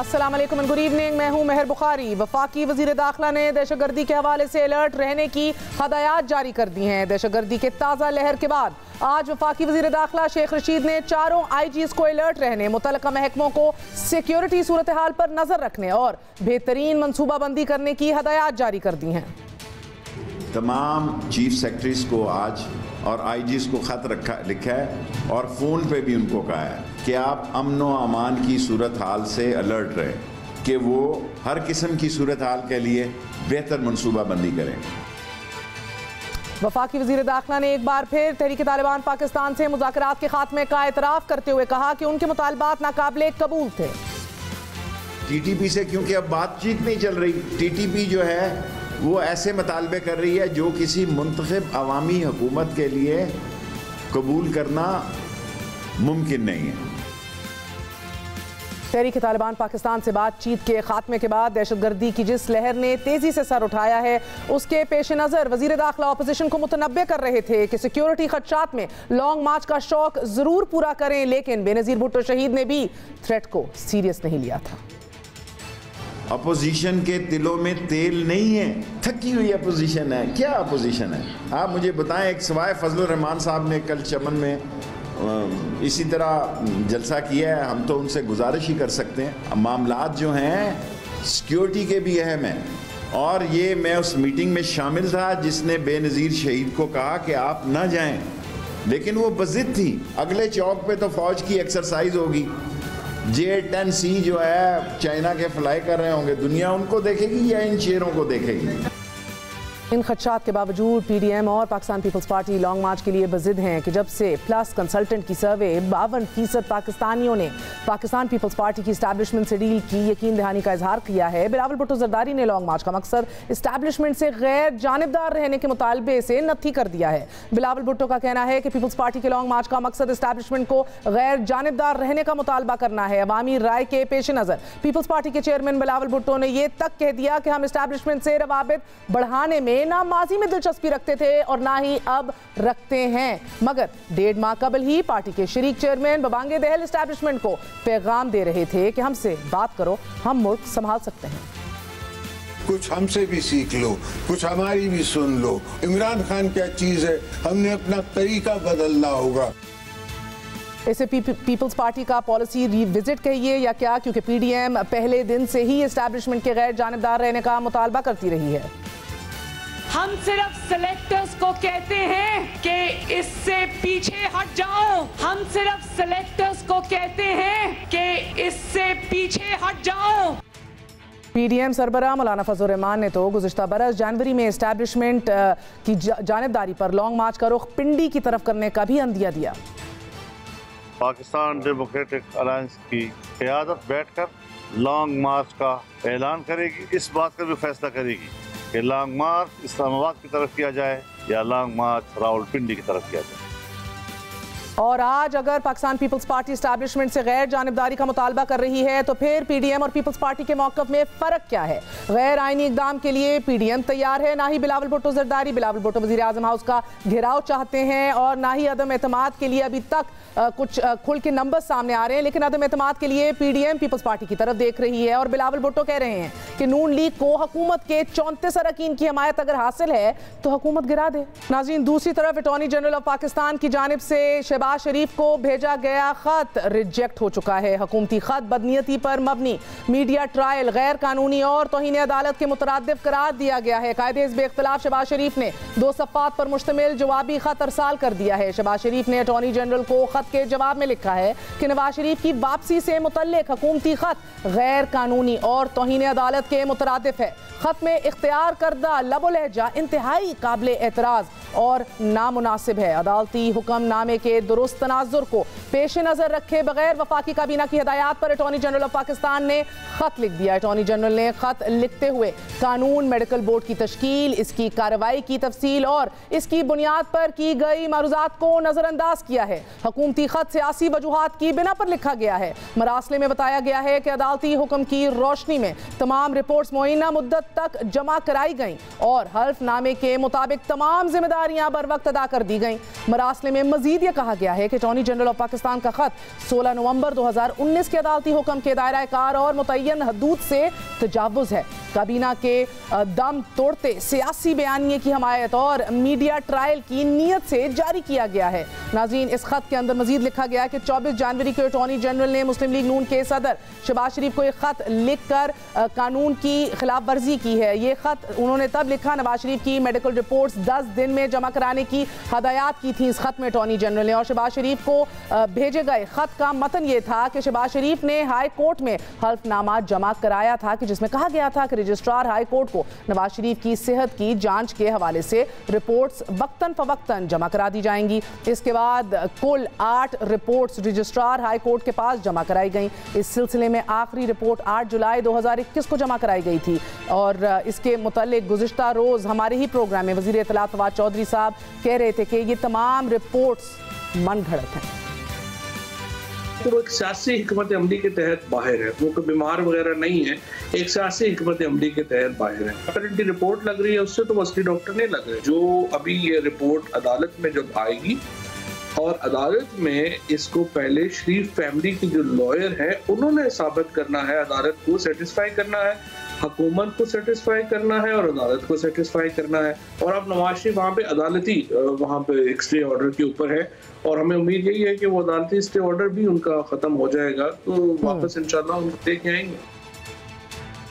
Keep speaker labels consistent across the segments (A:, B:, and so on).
A: अस्सलाम वालेकुम and good evening. मैं हूं मेहर बुखारी। वफाकी वजीर दाखिला ने दहशतगर्दी के हवाले से अलर्ट रहने की हदायत जारी कर दी हैं। दहशतगर्दी के ताज़ा लहर के बाद आज वफाकी वजीर दाखिला शेख रशीद ने चारों IGs को अलर्ट रहने, मुतल्लिका महकमों को सिक्योरिटी सूरत हाल पर नजर रखने और बेहतरीन मनसूबाबंदी करने की हदायत जारी कर दी हैं।
B: तमाम चीफ सेक्रेटरीज को आज और IGs को ख़त लिखा है और फ़ोन पे भी उनको कहा है कि आप अमन व अमान की सूरत हाल से अलर्ट रहे कि वो हर किस्म की सूरत हाल के लिए बेहतर मनसूबाबंदी करें।
A: वफाकी वजीर दाखिला ने एक बार फिर तहरीक तालिबान पाकिस्तान से मुज़ाकरात के खात्मे का एतराफ़ करते हुए कहा कि उनके मुतालबात नाकाबिले कबूल थे।
B: TTP से क्योंकि अब बातचीत नहीं चल रही, TTP जो है वो ऐसे मुतालबे कर रही है जो किसी मुंतखब अवामी हुकूमत के लिए कबूल करना मुमकिन नहीं है।
A: तहरीक तालिबान पाकिस्तान से बातचीत के खात्मे के बाद दहशतगर्दी की जिस लहर ने तेजी से सर उठाया है, उसके पेश नज़र वजीर दाखिला अपोजिशन को मुतनब्बे कर रहे थे कि सिक्योरिटी खदशात में लॉन्ग मार्च का शौक जरूर पूरा करें, लेकिन बेनज़ीर भुट्टो शहीद ने भी थ्रेट को सीरियस नहीं लिया था।
B: अपोजिशन के दिलों में तेल नहीं है, थकी हुई अपोजिशन है। क्या अपोजिशन है आप मुझे बताएं। एक सवाए फजल रहमान साहब ने कल चमन में इसी तरह जलसा किया है। हम तो उनसे गुजारिश ही कर सकते हैं। मामलात जो हैं सिक्योरिटी के भी अहम हैं और ये मैं उस मीटिंग में शामिल था जिसने बेनज़ीर शहीद को कहा कि आप ना जाएं, लेकिन वो बज़िद थी। अगले चौक पे तो फौज की एक्सरसाइज होगी, J-10C जो है चाइना के फ्लाई कर रहे होंगे, दुनिया उनको देखेगी या इन शेरों को देखेगी।
A: इन खदशात के बावजूद PDM और पाकिस्तान पीपल्स पार्टी लॉन्ग मार्च के लिए बजिद हैं कि जब से प्लस कंसल्टेंट की सर्वे 52% पाकिस्तानियों ने पाकिस्तान पीपल्स पार्टी की इस्टेब्लिशमेंट से डील की यकीन दहानी का इजहार किया है। बिलावल भुट्टो जरदारी ने लॉन्ग मार्च का मकसद इस्टेब्लिशमेंट से गैर जानिबदार रहने के मुतालबे से नत्थी कर दिया है। बिलावल भुट्टो का कहना है कि पीपल्स पार्टी के लॉन्ग मार्च का मकसद इस्टेब्लिशमेंट को गैर जानिबदार रहने का मुतालबा करना है। अवामी राय के पेश नज़र पीपल्स पार्टी के चेयरमैन बिलावल भुट्टो ने यह तक कह दिया कि हम इस्टेब्लिशमेंट से रवाबित बढ़ाने में ना माजी में दिलचस्पी रखते थे और ना ही अब रखते हैं, मगर 1.5 माह कबल ही पार्टी के शरीक चेयरमैन बबांगे दहल एस्टैब्लिशमेंट को पैगाम दे रहे थे कि हमसे बात करो, हम मुल्क संभाल सकते हैं।
C: कुछ हमसे भी सीख लो, कुछ हमारी भी सुन लो। इमरान खान क्या चीज है, हमने अपना तरीका बदलना होगा।
A: इसे पीपल्स पार्टी का पॉलिसी रिविजिट कहिए या क्या, क्योंकि PDM पहले दिन से ही एस्टैब्लिशमेंट के गैर जानिबदार रहने का मुतालबा करती रही है।
D: हम सिर्फ सिलेक्टर्स को कहते हैं कि इससे पीछे हट जाओ। हम सिर्फ सिलेक्टर्स को कहते हैं कि इससे पीछे हट जाओ।
A: PDM सरबराह मौलाना फजल रहमान ने तो गुज़िश्ता बरस जनवरी में एस्टैब्लिशमेंट की जानिबदारी पर लॉन्ग मार्च का रुख पिंडी की तरफ करने का भी अंदिया दिया।
E: पाकिस्तान डेमोक्रेटिक अलायंस की क़यादत बैठकर लॉन्ग मार्च का ऐलान करेगी। इस बात का भी फैसला करेगी कि लॉन्ग मार्च इस्लामाबाद की तरफ किया जाए या लॉन्ग मार्च रावलपिंडी की तरफ किया जाए।
A: और आज अगर पाकिस्तान पीपल्स पार्टी एस्टैब्लिशमेंट से गैर जानिबदारी का मुतालबा कर रही है तो फिर PDM और पीपल्स पार्टी के मौक़िफ़ में फ़र्क क्या है? गैर आइनी इक़दाम के लिए PDM तैयार है, ना ही बिलावल भुट्टो जरदारी। बिलावल भुट्टो वज़ीर आज़म हाउस का घेराव चाहते हैं और ना ही अदम एतमाद के लिए अभी तक कुछ खुल के नंबर सामने आ रहे हैं, लेकिन अदम एतमाद के लिए PDM पीपल्स पार्टी की तरफ देख रही है और बिलावल भुट्टो कह रहे हैं कि नून लीग को हुकूमत के 34 अरकान की हमायत अगर हासिल है तो हुकूमत गिरा दे। नाज़रीन, दूसरी तरफ अटॉर्नी जनरल ऑफ पाकिस्तान की जानिब से शहबाज शरीफ को भेजा गया खत रिजेक्ट हो चुका है। हुकूमती खत बदनीयती पर मबनी, मीडिया ट्रायल, गैर कानूनी और तौहीन अदालत के मुतरादिफ करार दिया गया है। कायदे हिज़्ब इख्तिलाफ शहबाज शरीफ ने 2 सफ़ात पर मुश्तमिल जवाबी खत अरसाल कर दिया है। शहबाज शरीफ ने अटॉर्नी जनरल को खत के जवाब में लिखा है कि नवाज शरीफ की वापसी से मुतल्लिक हुकूमती खत गैर कानूनी और तौहीन अदालत के मुतरादिफ है। खत में इख्तियार करदा लबो लहजा इंतहाई काबिल एतराज़ और नामुनासिब है। अदालती हुक्मनामे के दुरुस्त तनाजुर को पेश नज़र रखे बगैर वफाकी काबीना की हिदायत पर अटॉर्नी जनरल ऑफ पाकिस्तान ने खत लिख दिया। अटॉर्नी जनरल ने खत लिखते हुए कानून मेडिकल बोर्ड की तश्कील, इसकी कार्रवाई की तफसील और इसकी बुनियाद पर की गई मारूजात को नज़रअंदाज किया है। हुकूमती खत सियासी वजूहात की बिना पर लिखा गया है। मरासले में बताया गया है कि अदालती हुक्म की रोशनी में तमाम रिपोर्ट्स मुअय्यना मुद्दत तक जमा कराई गईं और हल्फनामे के मुताबिक तमाम जिम्मेदारियां बर वक्त अदा कर दी गईं। मरासले में मजीद ये कहा गया गया है कि अटॉर्नी जनरल ऑफ पाकिस्तान का खत 16 नवंबर 2019 के अदालती हुक्म के दायरा कार और मुतय्यन हदूद से तजावुज़ है। काबीना के दम तोड़ते सियासी बयानिए की हमायत और मीडिया ट्रायल की नीयत से जारी किया गया है। नाज़रीन, इस खत के अंदर मजीद लिखा गया है कि 24 जनवरी को अटॉर्नी जनरल ने मुस्लिम लीग नून के सदर शहबाज शरीफ को एक खत लिखकर कानून की खिलाफ वर्जी की है। ये खत उन्होंने तब लिखा, नवाज शरीफ की मेडिकल रिपोर्ट्स 10 दिन में जमा कराने की हदायत की थी इस खत में अटॉर्नी जनरल ने। और शहबाज शरीफ को भेजे गए खत का मतन ये था कि शहबाज शरीफ ने हाई कोर्ट में हल्फनामा जमा कराया था कि जिसमें कहा गया था कि रजिस्ट्रार हाई कोर्ट को नवाज शरीफ की सेहत की जांच के हवाले से रिपोर्ट्स वक्तन फवक्तन जमा करा दी जाएंगी। इसके बाद कुल 8 रिपोर्ट्स रजिस्ट्रार हाई कोर्ट के पास जमा कराई गई। इस सिलसिले में आखिरी रिपोर्ट 8 जुलाई 2021 को जमा कराई गई थी और इसके मुतालिक गुज़िश्ता रोज़ हमारे ही प्रोग्राम में वज़ीर इत्तलात फवाद चौधरी साहब कह रहे थे कि ये तमाम रिपोर्ट्स मन घड़त हैं।
F: तो वो एक सियासी हिकमत अमली के तहत बाहर है, वो कोई बीमार वगैरह नहीं है, एक सियासी हिकमत अमली के तहत बाहर है। अगर इनकी रिपोर्ट लग रही है उससे तो वो असली डॉक्टर नहीं लग रहे। जो अभी ये रिपोर्ट अदालत में जब आएगी और अदालत में इसको पहले शरीफ फैमिली की जो लॉयर है उन्होंने साबित करना है, अदालत को सेटिस्फाई करना है, हुकूमत को सेटिस्फाई करना है और अदालत को सेटिस्फाई करना है। और अब नवाज शरीफ वहाँ पे अदालती वहाँ पे एक स्टे ऑर्डर के ऊपर है और हमें उम्मीद यही है कि वो अदालती स्टे ऑर्डर भी उनका ख़त्म हो जाएगा तो वापस इंशाल्लाह उनको लेके आएंगे।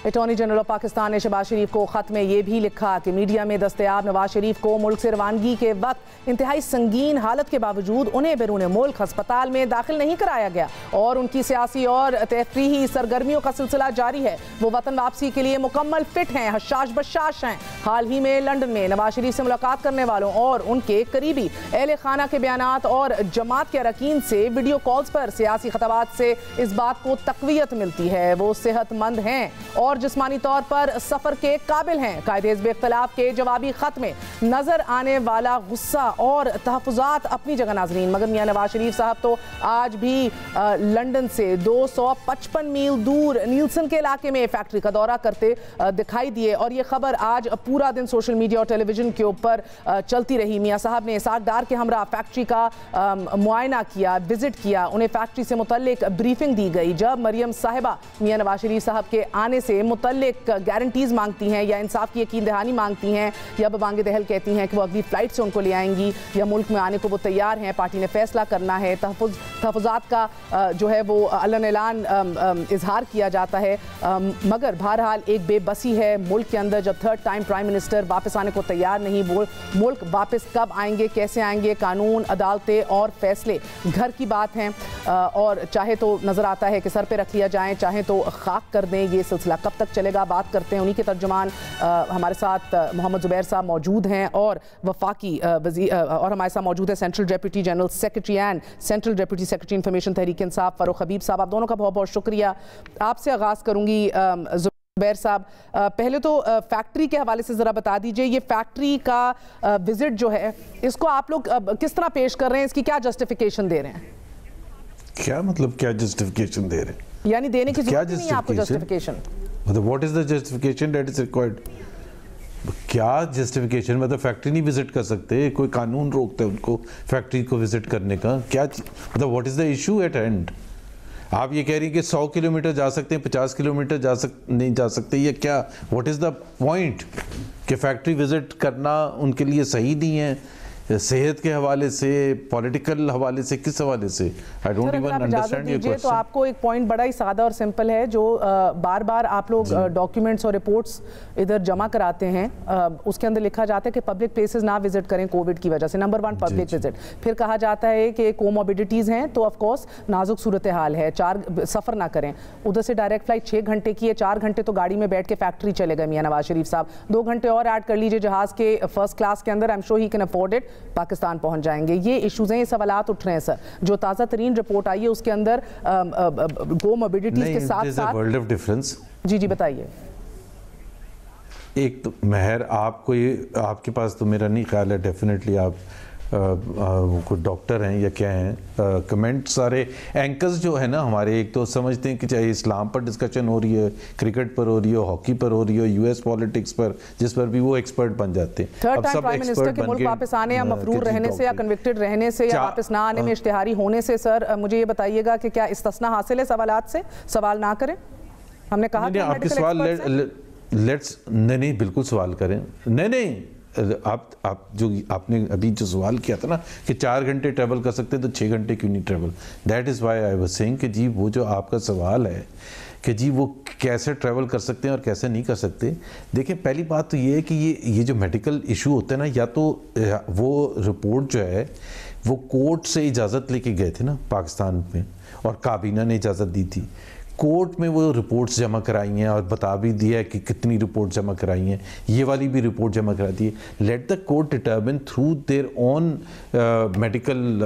A: अटॉर्नी जनरल ऑफ पाकिस्तान ने शहबाज शरीफ को ख़त में ये भी लिखा कि मीडिया में दस्तयाब नवाज शरीफ को मुल्क से रवानगी के वक्त इंतहाई संगीन हालत के बावजूद उन्हें बैरून मुल्क अस्पताल में दाखिल नहीं कराया गया और उनकी सियासी और तफरीही सरगर्मियों का सिलसिला जारी है। वो वतन वापसी के लिए मुकम्मल फिट हैं, हशाश बशाश हैं। हाल ही में लंदन में नवाज शरीफ से मुलाकात करने वालों और उनके करीबी अहले खाना के बयानात और जमात के अरकान से वीडियो कॉल्स पर सियासी खतबात से इस बात को तक़वियत मिलती है वो सेहतमंद हैं और जिस्मानी तौर पर सफर के काबिल हैं। कायदे हिज़्ब इख्तिलाफ के जवाबी खत में नजर आने वाला गुस्सा और तहफ़्फ़ुज़ात अपनी जगह नाज़रीन, मगर मियां नवाज शरीफ साहब तो आज भी लंदन से 255 मील दूर नीलसन के इलाके में फैक्ट्री का दौरा करते दिखाई दिए और ये खबर आज पूरा दिन सोशल मीडिया और टेलीविजन के ऊपर चलती रही। मियां साहब ने सागदार के हमरा फैक्ट्री का मुआयना किया, विजिट किया, उन्हें फैक्ट्री से मुतल्लिक ब्रीफिंग दी गई। जब मरियम साहिबा मियां नवाज शरीफ साहब के आने से मुतल्लिक गारंटीज मांगती हैं या इंसाफ की यकीन दहानी मांगती हैं या बबांगे दहल कहती हैं कि वो अगली फ्लाइट से उनको ले आएंगी या मुल्क में आने को वो तैयार हैं, पार्टी ने फैसला करना है, तहफ़्फ़ुज़ात का जो है वो अलन ऐलान इजहार किया जाता है। मगर बहरहाल एक बेबसी है मुल्क के अंदर जब थर्ड टाइम प्राइम मिनिस्टर वापस आने को तैयार नहीं। मुल्क वापस कब आएंगे, कैसे आएंगे, कानून, अदालतें और फैसले घर की बात हैं और चाहे तो नज़र आता है कि सर पे रख लिया जाए, चाहे तो खाक कर दें। ये सिलसिला कब तक चलेगा बात करते हैं। उन्हीं के तर्जुमान हमारे साथ मोहम्मद ज़ुबैर साहब मौजूद हैं और वफाकी वज़ीर और हमारे साथ मौजूद है central deputy general secretary and central deputy secretary information Tehreek Insaf Farooq Habib sahab. आप दोनों का बहुत बहुत शुक्रिया। आपसे आगाज़ करूँगी ज़ुबैर साहब, पहले तो फैक्ट्री के हवाले से ज़रा बता दीजिए, ये फैक्ट्री का विजिट जो है इसको आप लोग किस तरह पेश कर रहे हैं, इसकी क्या जस्टिफिकेशन दे रहे हैं?
G: क्या मतलब क्या जस्टिफिकेशन दे रहे हैं?
A: यानी देने की जरूरत नहीं है आपको जस्टिफिकेशन?
G: मतलब what is the justification that is required? क्या जस्टिफिकेशन? मतलब फैक्ट्री नहीं विजिट कर सकते, कोई कानून रोकता है उनको फैक्ट्री को विजिट करने का? क्या मतलब what is the issue at hand? आप ये कह रही हैं कि 100 किलोमीटर जा सकते हैं, 50 किलोमीटर नहीं जा सकते, ये क्या? व्हाट इज द पॉइंट कि फैक्ट्री विजिट करना उनके लिए सही नहीं है? सेहत के हवाले से, पॉलिटिकल हवाले से, किस हवाले से? I don't even understand your question.
A: तो आपको एक पॉइंट बड़ा ही सादा और सिंपल है जो बार बार आप लोग डॉक्यूमेंट्स और रिपोर्ट्स इधर जमा कराते हैं, उसके अंदर लिखा जाता है कि पब्लिक प्लेसेस ना विजिट करें कोविड की वजह से। Number 1 public visit. फिर कहा जाता है कि कोमोबिडिटीज़ हैं तो ऑफकोर्स नाजुक सूरत हाल है, 4 सफ़र ना करें। उधर से डायरेक्ट फ्लाइट 6 घंटे की है, 4 घंटे तो गाड़ी में बैठ के फैक्ट्री चले गए मियां नवाज शरीफ साहब। 2 घंटे और ऐड कर लीजिए जहाज़ के फर्स्ट क्लास के अंदर, I am sure he can afford it, Pakistan पहुंच जाएंगे। ये इश्यूज हैं, ये सवालात उठ रहे हैं सर। जो ताज़ा तरीन रिपोर्ट आई है उसके अंदर कोमोबिडिटीज के साथ साथ
G: वर्ल्ड ऑफ डिफरेंस।
A: जी जी बताइए।
G: एक तो महर आपको ये, आपके पास तो मेरा नहीं ख्याल है, डेफिनेटली आप कोई डॉक्टर हैं या क्या हैं, कमेंट सारे एंकर्स जो है ना हमारे, एक तो समझते हैं कि चाहे इस्लाम पर डिस्कशन हो रही है, क्रिकेट पर हो रही है, हॉकी पर हो रही है, यूएस पॉलिटिक्स पर, जिस पर भी वो एक्सपर्ट बन जाते हैं।
A: थर्ड टाइम प्राइम मिनिस्टर के मुल्क वापस आने या मफरूर रहने से या कन्विक्टेड रहने से या वापस ना आने में इश्तिहारी होने से, सर मुझे ये बताइएगा कि क्या इस्तिस्ना हासिल है सवालात से? सवाल ना करें, हमने कहा
G: नहीं, आपके सवाल लेट्स नहीं बिल्कुल सवाल करें। नहीं आप जो आपने अभी जो सवाल किया था ना कि 4 घंटे ट्रैवल कर सकते हैं तो 6 घंटे क्यों नहीं travel, that is why I was saying कि जी वो जो आपका सवाल है कि जी वो कैसे ट्रैवल कर सकते हैं और कैसे नहीं कर सकते। देखिए पहली बात तो ये है कि ये जो मेडिकल इशू होते हैं ना, या तो वो रिपोर्ट जो है वो कोर्ट से इजाज़त लेके गए थे ना पाकिस्तान में, और काबीना ने इजाज़त दी थी, कोर्ट में वो रिपोर्ट्स जमा कराई हैं और बता भी दिया है कि कितनी रिपोर्ट जमा कराई हैं, ये वाली भी रिपोर्ट जमा करा दी है। Let the court determine through their own medical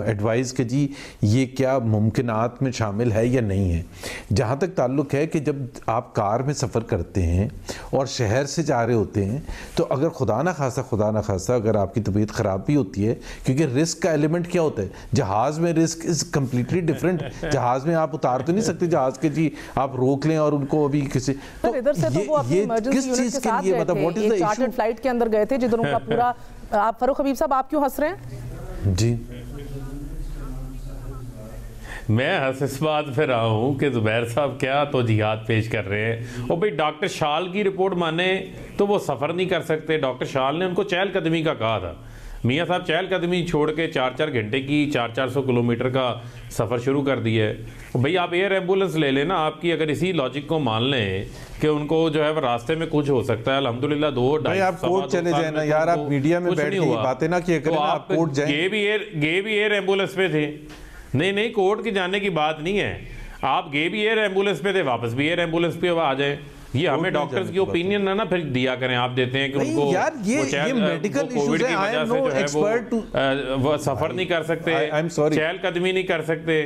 G: advice कि जी ये क्या मुमकिनात में शामिल है या नहीं है। जहाँ तक ताल्लुक़ है कि जब आप कार में सफ़र करते हैं और शहर से जा रहे होते हैं तो अगर खुदा ना खासा अगर आपकी तबीयत ख़राब भी होती है, क्योंकि रिस्क का एलिमेंट क्या होता है, जहाज़ में रिस्क इज़ कम्प्लीटली डिफरेंट। जहाज़ में आप उतार तो नहीं सकते जहाज के जी आप रोक लें और उनको अभी किसी तो
A: इधर से तो वो अपनी इमरजेंसी यूनिट के साथ गए थे, एक चार्टर्ड फ्लाइट के अंदर गए थे जिधर उनका पूरा आप फरूख हबीब साहब आप क्यों हंस रहे हैं?
G: जी
H: मैं हंस इस बात पे रहा हूँ कि ज़ुबैर साहब क्या तो जिहाद पेश कर रहे हैं। और भाई डॉक्टर शाल की रिपोर्ट माने तो वो सफ़र नहीं कर सकते। डॉक्टर शाल ने उनको चहलकदमी का कहा था। मियाँ साहब चहलकदमी छोड़ के 4-4 घंटे की 400 किलोमीटर का सफ़र शुरू कर दिया है। भाई आप एयर एम्बुलेंस ले लेना, आपकी अगर इसी लॉजिक को मान लें कि उनको जो है रास्ते में कुछ हो सकता है, अल्हम्दुलिल्लाह 2-2.5
G: आप कोर्ट चले जाए ना यार, आप मीडिया में बैठ के बातें ना किया करें, आप कोर्ट जाएं।
H: गे भी एयर एम्बुलेंस पे थे। नहीं कोर्ट की जाने की बात नहीं है, आप गे भी एयर एम्बुलेंस पे थे, वापस भी एयर एम्बुलेंस पे आ जाए। ये हमें डॉक्टर्स की ओपिनियन ना फिर दिया करें, आप देते हैं कि उनको
G: यार ये मेडिकल इश्यूज है, I am no expert to
H: वो सफर नहीं कर सकते, चहलकदमी नहीं कर सकते।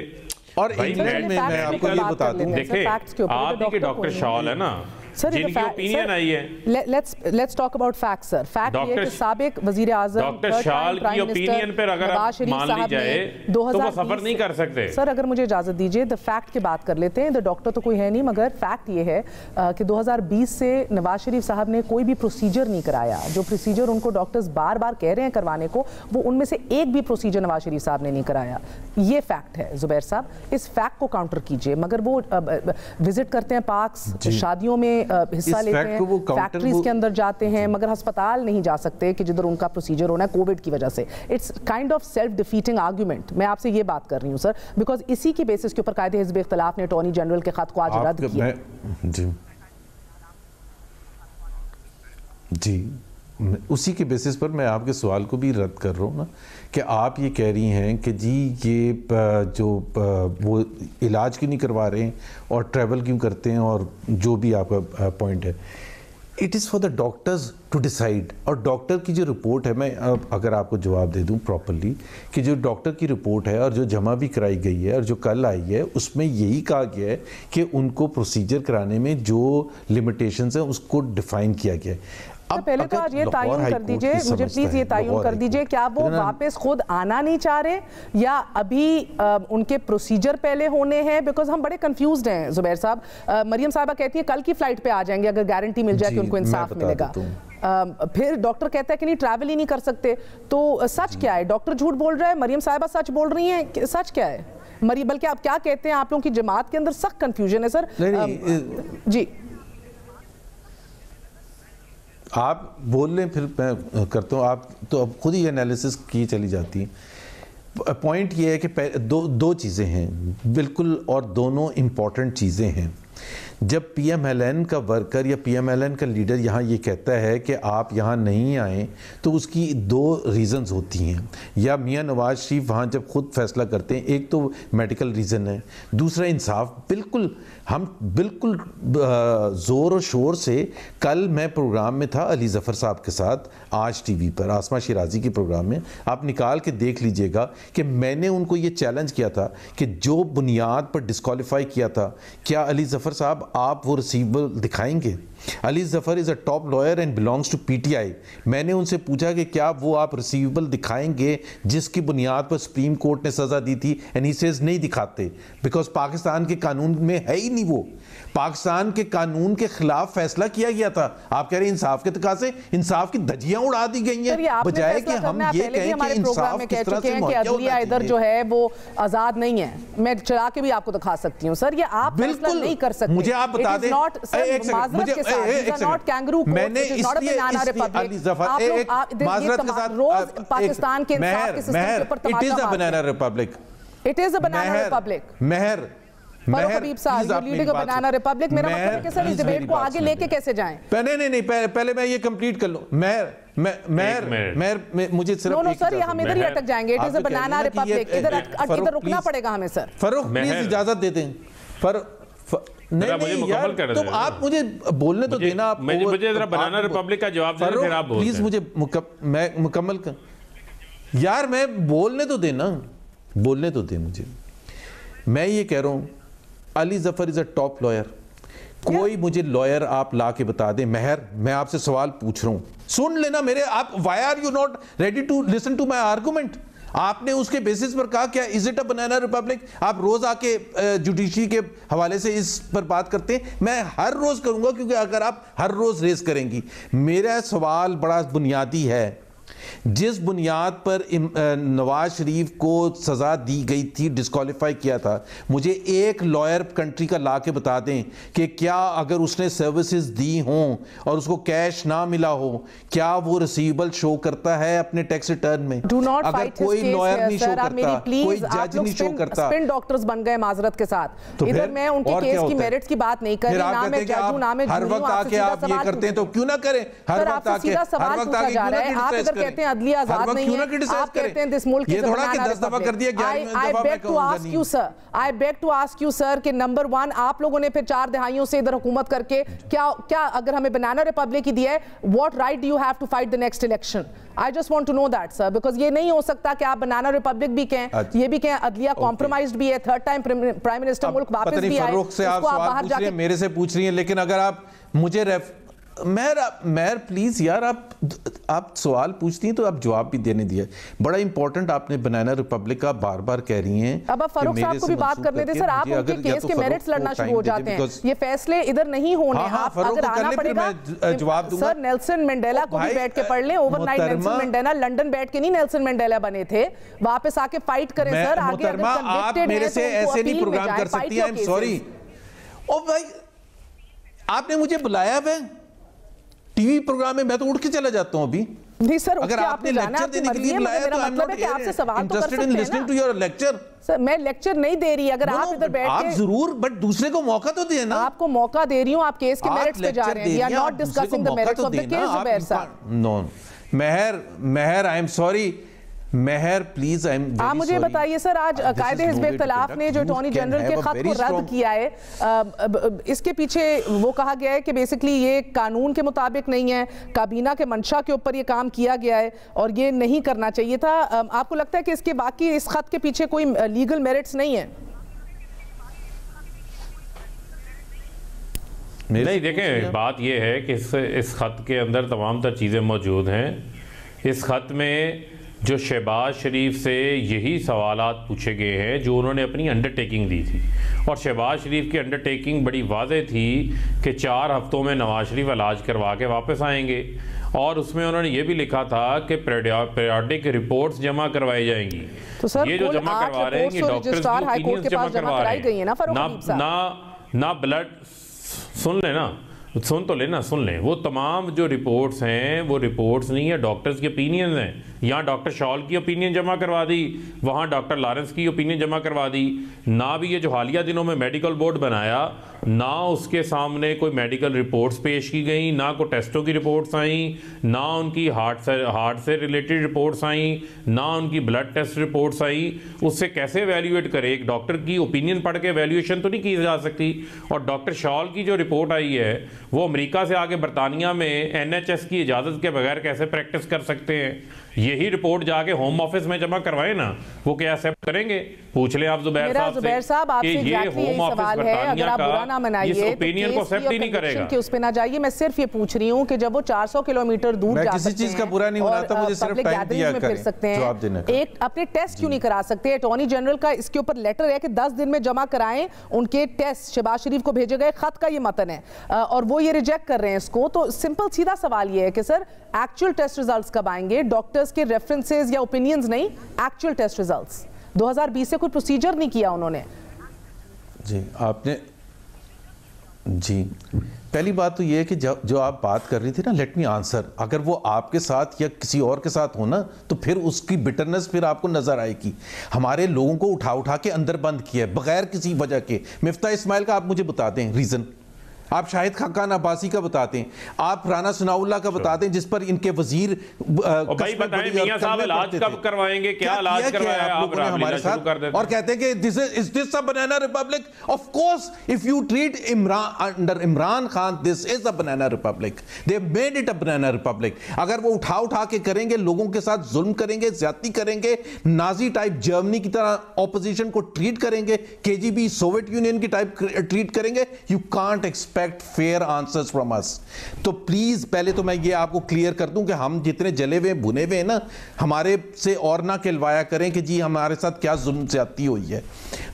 G: और इंग्लैंड में मैं आपको ये बता दूं,
H: देखिए आप ही के डॉक्टर शॉल है ना जिनकी ओपिनियन आई है।
A: Let's talk about fact sir. Fact ये कि साबिक वजीर आज़म
H: डॉक्टर शाल की ओपिनियन पर अगर मान ली जाए तो वो सफर नहीं कर सकते।
A: सर अगर मुझे इजाजत दीजिए द फैक्ट की बात कर लेते हैं। द डॉक्टर तो कोई है नहीं, मगर फैक्ट ये है कि 2020 से नवाज शरीफ साहब ने कोई भी प्रोसीजर नहीं कराया। जो प्रोसीजर उनको डॉक्टर्स बार बार कह रहे हैं करवाने को, वो उनमें से एक भी प्रोसीजर नवाज शरीफ साहब ने नहीं कराया। ये फैक्ट है जुबैर साहब, इस फैक्ट को काउंटर कीजिए। मगर वो विजिट करते हैं पार्क्स, शादियों में हिस्सा लेते हैं, फैक्ट्रीज के अंदर जाते हैं, मगर अस्पताल नहीं जा सकते कि जिधर उनका प्रोसीजर होना है कोविड की वजह से। It's kind of self defeating argument. मैं आपसे ये बात कर रही हूँ सर, बिकॉज इसी की बेसिस के ऊपर कायदे हिज़्ब इख्तिलाफ ने अटॉर्नी जनरल के खत को आज रद्द किया।
G: जी उसी के बेसिस पर मैं आपके सवाल को भी रद्द कर रहा हूँ ना, कि आप ये कह रही हैं कि जी ये जो वो इलाज क्यों नहीं करवा रहे हैं और ट्रैवल क्यों करते हैं, और जो भी आपका पॉइंट है, it is for the doctors to decide. और डॉक्टर की जो रिपोर्ट है, मैं अगर आपको जवाब दे दूं प्रॉपरली, कि जो डॉक्टर की रिपोर्ट है और जो जमा भी कराई गई है और जो कल आई है, उसमें यही कहा गया है कि उनको प्रोसीजर कराने में जो लिमिटेशंस हैं उसको डिफाइन किया गया है।
A: पहले तो आज ये तयन कर दीजिए, मुझे प्लीज ये तयन कर दीजिए, क्या वो वापस खुद आना नहीं चाह रहे या अभी उनके प्रोसीजर पहले होने हैं? बिकॉज हम बड़े कंफ्यूज्ड हैं जुबैर साहब। मरियम साहबा कहती है कल की फ्लाइट पे आ जाएंगे अगर गारंटी मिल जाए कि उनको इंसाफ मिलेगा। फिर डॉक्टर कहता है कि नहीं ट्रैवल ही नहीं कर सकते। तो सच क्या है? डॉक्टर झूठ बोल रहा है, मरियम साहिबा सच बोल रही हैं, सच क्या है? बल्कि आप क्या कहते हैं, आप लोगों की जमात के अंदर सख्त कंफ्यूजन है सर। जी
G: आप बोल लें फिर मैं करता हूँ, आप तो अब खुद ही एनालिसिस की चली जाती हैं। पॉइंट ये है कि दो चीज़ें हैं बिल्कुल, और दोनों इम्पॉर्टेंट चीज़ें हैं। जब PMLN का वर्कर या PMLN का लीडर यहाँ ये कहता है कि आप यहाँ नहीं आएँ, तो उसकी दो रीज़न्स होती हैं। या मियाँ नवाज शरीफ वहाँ जब खुद फैसला करते हैं, एक तो मेडिकल रीज़न है, दूसरा इंसाफ। बिल्कुल हम बिल्कुल ज़ोर और शोर से, कल मैं प्रोग्राम में था अली ज़फ़र साहब के साथ आज TV पर, आसमा शिराजी के प्रोग्राम में, आप निकाल के देख लीजिएगा कि मैंने उनको ये चैलेंज किया था कि जो बुनियाद पर डिस्क्वालीफाई किया था, क्या अली ज़फ़र साहब आप वो रिसीवेबल दिखाएंगे? Ali Zafar is a top lawyer and belongs to PTI. मैंने उनसे पूछा कि क्या वो आप रिसीवेबल दिखाएंगे जिसकी बुनियाद पर सुप्रीम कोर्ट ने सज़ा दी थी, एंड ही सेज नहीं दिखाते बिकॉज पाकिस्तान के कानून में है ही नहीं, वो पाकिस्तान के कानून के खिलाफ फैसला किया गया था। आप कह रहे हैं इंसाफ के तकाजे, इंसाफ की धज्जियां उड़ा दी गई हैं, बजाय कि हम ये कहें कि इंसाफ किस तरह से मुहैया होना चाहिए।
A: इधर जो है वो आजाद नहीं है। मैं चला के भी आपको दिखा सकती हूँ सर, ये आप फैसला नहीं कर सकते।
G: मुझे आप बता दें,
A: पाकिस्तान के इंसाफ के सिस्टम के ऊपर
G: it is a banana republic,
A: it is a banana republic.
G: Meher
A: Habib sahab, leading a banana Republic, मेरा मतलब है कि सर इस डिबेट को आगे लेके कैसे जाएं?
G: नहीं, पहले मैं ये कंप्लीट कर लूं। मेहर मुझे सिर्फ
A: नो सर, हम इधर ही अटक जाएंगे। It is a banana Republic, इधर रुकना पड़ेगा हमें सर।
G: फरूक प्लीज इजाजत दे दें। नहीं यार, तो आप मुझे बोलने तो देना। आप
H: मुझे जरा बनाना रिपब्लिक का जवाब दें, फिर आप
G: प्लीज मुझे मैं मुकम्मल कर यार, मैं बोलने तो देना, बोलने तो दे मुझे। मैं ये कह रहा हूं Ali Zafar is a top lawyer. कोई मुझे लॉयर आप ला के बता दे। मेहर, मैं आपसे सवाल पूछ रहा हूं, सुन लेना मेरे। आप why are you not ready to listen to my argument? आपने उसके बेसिस पर कहा क्या is it a banana republic? आप रोज आके जुडिशरी के हवाले से इस पर बात करते हैं। मैं हर रोज करूंगा, क्योंकि अगर आप हर रोज रेस करेंगी। मेरा सवाल बड़ा बुनियादी है। जिस बुनियाद पर नवाज शरीफ को सजा दी गई थी, डिस्क्वालीफाई किया था, मुझे एक लॉयर कंट्री का ला के बता दें कि क्या अगर उसने सर्विसेज दी हों और उसको कैश ना मिला हो, क्या वो रिसीवेबल शो करता है अपने टैक्स रिटर्न में? अगर कोई लॉयर नहीं शो करता, कोई जज नहीं शो करता,
A: स्पिन डॉक्टर्स बन गए माजरत के साथ। तो इधर मैं उनके केस की मेरिट्स की बात नहीं कर रही, ना मैं जज हूं, ना मैं
G: हर वक्त आके आप ये करते हैं, तो क्यों ना करें? हर वक्त आके
A: आप इधर कहते हैं अदलिया आजाद नहीं है, आप कहते हैं दिस मुल्क
G: ये थोड़ा कि 10 दफा कर दिया,
A: I beg to ask you sir कि नंबर 1 आप लोगों ने फिर 4 दहाइयों से इधर हुकूमत करके क्या अगर हमें बनाना रिपब्लिक ही दिया है, what right do you have to fight the next election? I just want to know that sir, because ये नहीं हो सकता कि आप बनाना रिपब्लिक भी कहें, ये भी कहें अदलिया कॉम्प्रोमाइज्ड भी है, थर्ड टाइम प्राइम मिनिस्टर मुल्क वापस भी आए,
G: उसको आप बाहर जाके मेरे से पूछ रही हैं। लेकिन अगर आप मुझे मेहर प्लीज यार, आप सवाल पूछती हैं तो आप जवाब भी देने दिया। बड़ा इंपॉर्टेंट आपने बनाना रिपब्लिक का बार बार कह रही हैं।
A: अब फारूक साहब को भी बात करने दें सर, आप उनके केस के मेरिट्स लड़ना शुरू हो जाते हैं। ये फैसले इधर नहीं होने। आप अगर आना पड़ेगा
G: जवाब दूंगा।
A: सर नेल्सन मंडेला को भी बैठ के पढ़ लें, ओवरनाइट नेल्सन मंडेला लंदन बैठ के नहीं नेल्सन मंडेला बने थे, वापस आके फाइट करें सर। आगे
G: आप मेरे से ऐसे नहीं प्रोग्राम कर सकती हैं। आई एम सॉरी। ओ भाई, आपने मुझे बुलाया है टीवी प्रोग्राम में, मैं तो उठ के चला जाता हूं अभी।
A: नहीं सर,
G: अगर आपने लेक्चर देने के लिए बुलाया तो I am not interested in listening to your lecture.
A: Sir मैं लेक्चर नहीं दे रही, अगर आप इधर बैठ के
G: आप जरूर, बट दूसरे को मौका तो दें ना।
A: आपको मौका दे रही हूं, आप केस के मेरिट्स पे जा रहे हैं। We are not discussing the merits of the case Zubair sahab.
G: No Meher I am sorry. Meher please,
A: आप मुझे बताइए सर, आज कायदे हिज़्ब इख्तिलाफ ने जो अटॉर्नी जनरल के खत को रद्द किया है, इसके पीछे वो कहा गया है कि बेसिकली ये कानून के मुताबिक नहीं है, काबीना के मंशा के ऊपर ये काम किया गया है और ये नहीं करना चाहिए था। आपको लगता है कि इसके बाकी इस खत के पीछे कोई लीगल मेरिट्स नहीं है?
H: नहीं, देखें बात ये है कि इस खत के अंदर तमाम तर चीज़ें मौजूद हैं। इस खत में जो शहबाज शरीफ से यही सवालात पूछे गए हैं जो उन्होंने अपनी अंडरटेकिंग दी थी, और शहबाज शरीफ की अंडरटेकिंग बड़ी वाज़ेह थी कि 4 हफ्तों में नवाज शरीफ इलाज करवा के वापस आएंगे। और उसमें उन्होंने ये भी लिखा था कि पीरियोडिक रिपोर्ट्स जमा करवाई जाएंगी।
A: तो सर
H: ये जो जमा करवा रहे हैं कि डॉक्टर्स की ओपिनियंस जमा करवा रहे हैं, ना ब्लड, सुन तो लेना, सुन लें। वो तमाम जो रिपोर्ट्स हैं वो रिपोर्ट्स नहीं है, डॉक्टर्स की ओपिनियंस हैं। यहाँ डॉक्टर शॉल की ओपिनियन जमा करवा दी, वहाँ डॉक्टर लॉरेंस की ओपिनियन जमा करवा दी। ना भी ये जो हालिया दिनों में मेडिकल बोर्ड बनाया, ना उसके सामने कोई मेडिकल रिपोर्ट्स पेश की गई, ना कोई टेस्टों की रिपोर्ट्स आई, ना उनकी हार्ट से रिलेटेड रिपोर्ट्स आई, ना उनकी ब्लड टेस्ट रिपोर्ट्स आई। उससे कैसे एवेल्यूएट करे? एक डॉक्टर की ओपिनियन पढ़ के एवेल्यूएशन तो नहीं की जा सकती। और डॉक्टर शॉल की जो रिपोर्ट आई है वो अमेरिका से आके बरतानिया में NHS की इजाज़त के बगैर कैसे प्रैक्टिस कर सकते हैं? यही रिपोर्ट जाके होम ऑफिस में जमा करवाए ना, वो क्या एक्सेप्ट करेंगे? पूछ ले आप जुबैर साहब से कि ये होम ऑफिस बरतानिया का इस ओपिनियन को एक्सेप्ट ही नहीं करेगा।
A: उस पे ना जाइए, मैं सिर्फ ये पूछ रही हूँ कि जब वो 400 किलोमीटर दूर जा सकते हैं,
G: बुरा नहीं बनाता, मुझे सिर्फ टाइम दिया
A: फिर सकते हैं, एक अपने टेस्ट क्यों नहीं करा सकते? अटॉर्नी जनरल का इसके ऊपर लेटर है कि 10 दिन में जमा कराएं उनके टेस्ट। शहबाज शरीफ को भेजे गए खत का ये मतन है और वो ये रिजेक्ट कर रहे हैं इसको। तो सिंपल सीधा सवाल ये है कि सर एक्चुअल टेस्ट रिजल्ट्स कब आएंगे? डॉक्टर्स के रेफरेंसेस या ओपिनियंस नहीं, एक्चुअल टेस्ट रिजल्ट्स। 2020 से कोई प्रोसीजर नहीं किया उन्होंने।
G: जी आपने जी पहली बात तो ये है कि जो आप बात कर रही थी ना, लेट मी आंसर, अगर वो आपके साथ या किसी और के साथ हो ना तो फिर उसकी बिटरनेस फिर आपको नजर आएगी। हमारे लोगों को उठा उठा के अंदर बंद किया है बगैर किसी वजह के। मिफ्ता इस्माइल का आप मुझे बता दें रीजन, आप शाहिद खाकान अब्बासी का बताते हैं, आप राना सनाउल्लाह का बताते हैं जिस पर इनके वजीर
H: भाई बताएं मियां साहब इलाज कब करवाएंगे, क्या इलाज करवाया आप हमारे साथ,
G: और कहते हैं कि this is this a banana Republic? Of course if you treat Imran under Imran Khan this is a banana Republic, they made it a banana Republic. अगर वो उठा उठा के करेंगे, लोगों के साथ जुल्म करेंगे, ज्यादती करेंगे, नाजी टाइप जर्मनी की तरह ऑपोजिशन को ट्रीट करेंगे, केजीबी सोवियत यूनियन की टाइप ट्रीट करेंगे, you can't expect fair answers from us. तो प्लीज पहले तो मैं ये आपको क्लियर कर दूं कि हम जितने जले हुए भुने हुए हैं ना, हमारे से और ना कहलवाया करें कि जी हमारे साथ क्या जुल्म ज्यादती हुई है।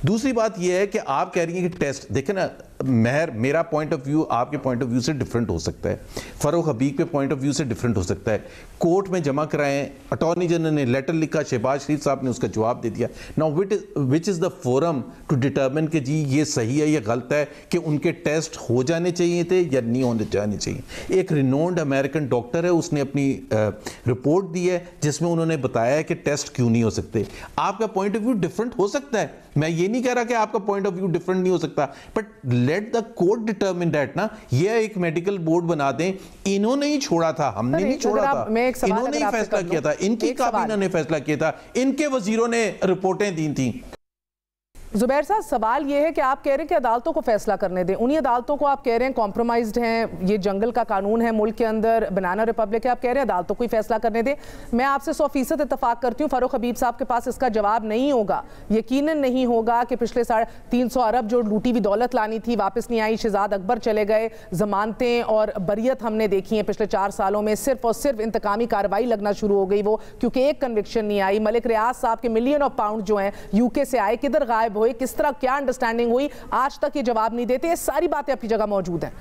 G: दूसरी बात ये है कि आप कह रही हैं कि टेस्ट देखें ना, मेरा पॉइंट ऑफ व्यू आपके पॉइंट ऑफ व्यू से डिफरेंट हो सकता है, फरूख हबीब के पॉइंट ऑफ व्यू से डिफरेंट हो सकता है। कोर्ट में जमा कराएं, अटॉर्नी जनरल ने लेटर लिखा, शहबाज शरीफ साहब ने उसका जवाब दे दिया। Now which is the forum to determine कि जी ये सही है या गलत है, कि उनके टेस्ट हो जाने चाहिए थे या नहीं होने जाने चाहिए। एक रिनोन्ड अमेरिकन डॉक्टर है, उसने अपनी रिपोर्ट दी है जिसमें उन्होंने बताया है कि टेस्ट क्यों नहीं हो सकते। आपका पॉइंट ऑफ व्यू डिफरेंट हो सकता है, मैं ये नहीं कह रहा कि आपका पॉइंट ऑफ व्यू डिफरेंट नहीं हो सकता, but let the court determine that ना। ये एक मेडिकल बोर्ड बना दें, इन्होंने ही छोड़ा था, हमने नहीं छोड़ा था, इन्होंने ही फैसला किया था, इनकी काबीना ने फैसला किया था, इनके वजीरों ने रिपोर्टें दी थी।
A: जुबैर साहब सवाल ये है कि आप कह रहे हैं कि अदालतों को फैसला करने दें, उन्हीं अदालतों को आप कह रहे हैं कॉम्प्रोमाइज्ड हैं, ये जंगल का कानून है मुल्क के अंदर, बनाना रिपब्लिक है, आप कह रहे हैं अदालतों को ही फैसला करने दें। मैं आपसे 100% इत्तेफाक करती हूँ, फारूक हबीब साहब के पास इसका जवाब नहीं होगा, यकीनन नहीं होगा कि पिछले 350 अरब जो लूटी हुई दौलत लानी थी वापस नहीं आई, शहजाद अकबर चले गए, जमानतें और बरियत हमने देखी हैं पिछले 4 सालों में, सिर्फ और सिर्फ इंतकामी कार्रवाई लगना शुरू हो गई वो, क्योंकि एक कन्विक्शन नहीं आई। मलिक रियाज साहब के मिलियन ऑफ पाउंड जो हैं यूके से आए, किधर गायब हुए, किस तरह क्या अंडरस्टैंडिंग हुई, आज तक ये जवाब नहीं देते। ये सारी बातें अपनी जगह मौजूद हैं।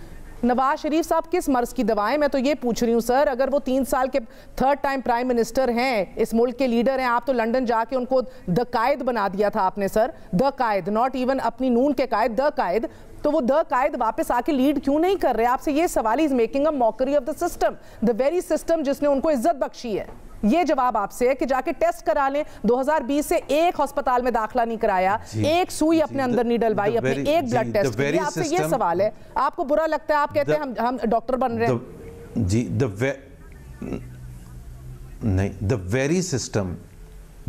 A: नवाज शरीफ साहब किस मर्ज की दवाएं, मैं तो ये पूछ रही हूं सर, अगर वो 3 साल के 3rd टाइम प्राइम मिनिस्टर हैं, इस मुल्क के लीडर हैं, आप तो लंदन जाके उनको द कायद बना दिया था आपने sir, the Quaid, not even अपनी नून के कायद, द कायद। तो वो द कायद वापस आके लीड क्यों नहीं कर रहे? आपसे ये सवाल, is making a mockery of the system, the very system जिसने उनको इज्जत बख्शी है। ये जवाब आपसे है कि जाके टेस्ट करा लें। 2020 से एक अस्पताल में दाखिला नहीं कराया, एक सुई अपने अंदर नहीं डलवाई, अपने एक ब्लड टेस्ट। आपसे ये सवाल है, आपको बुरा लगता है, आप कहते हैं हम डॉक्टर बन रहे हैं
G: जी, नहीं, the very system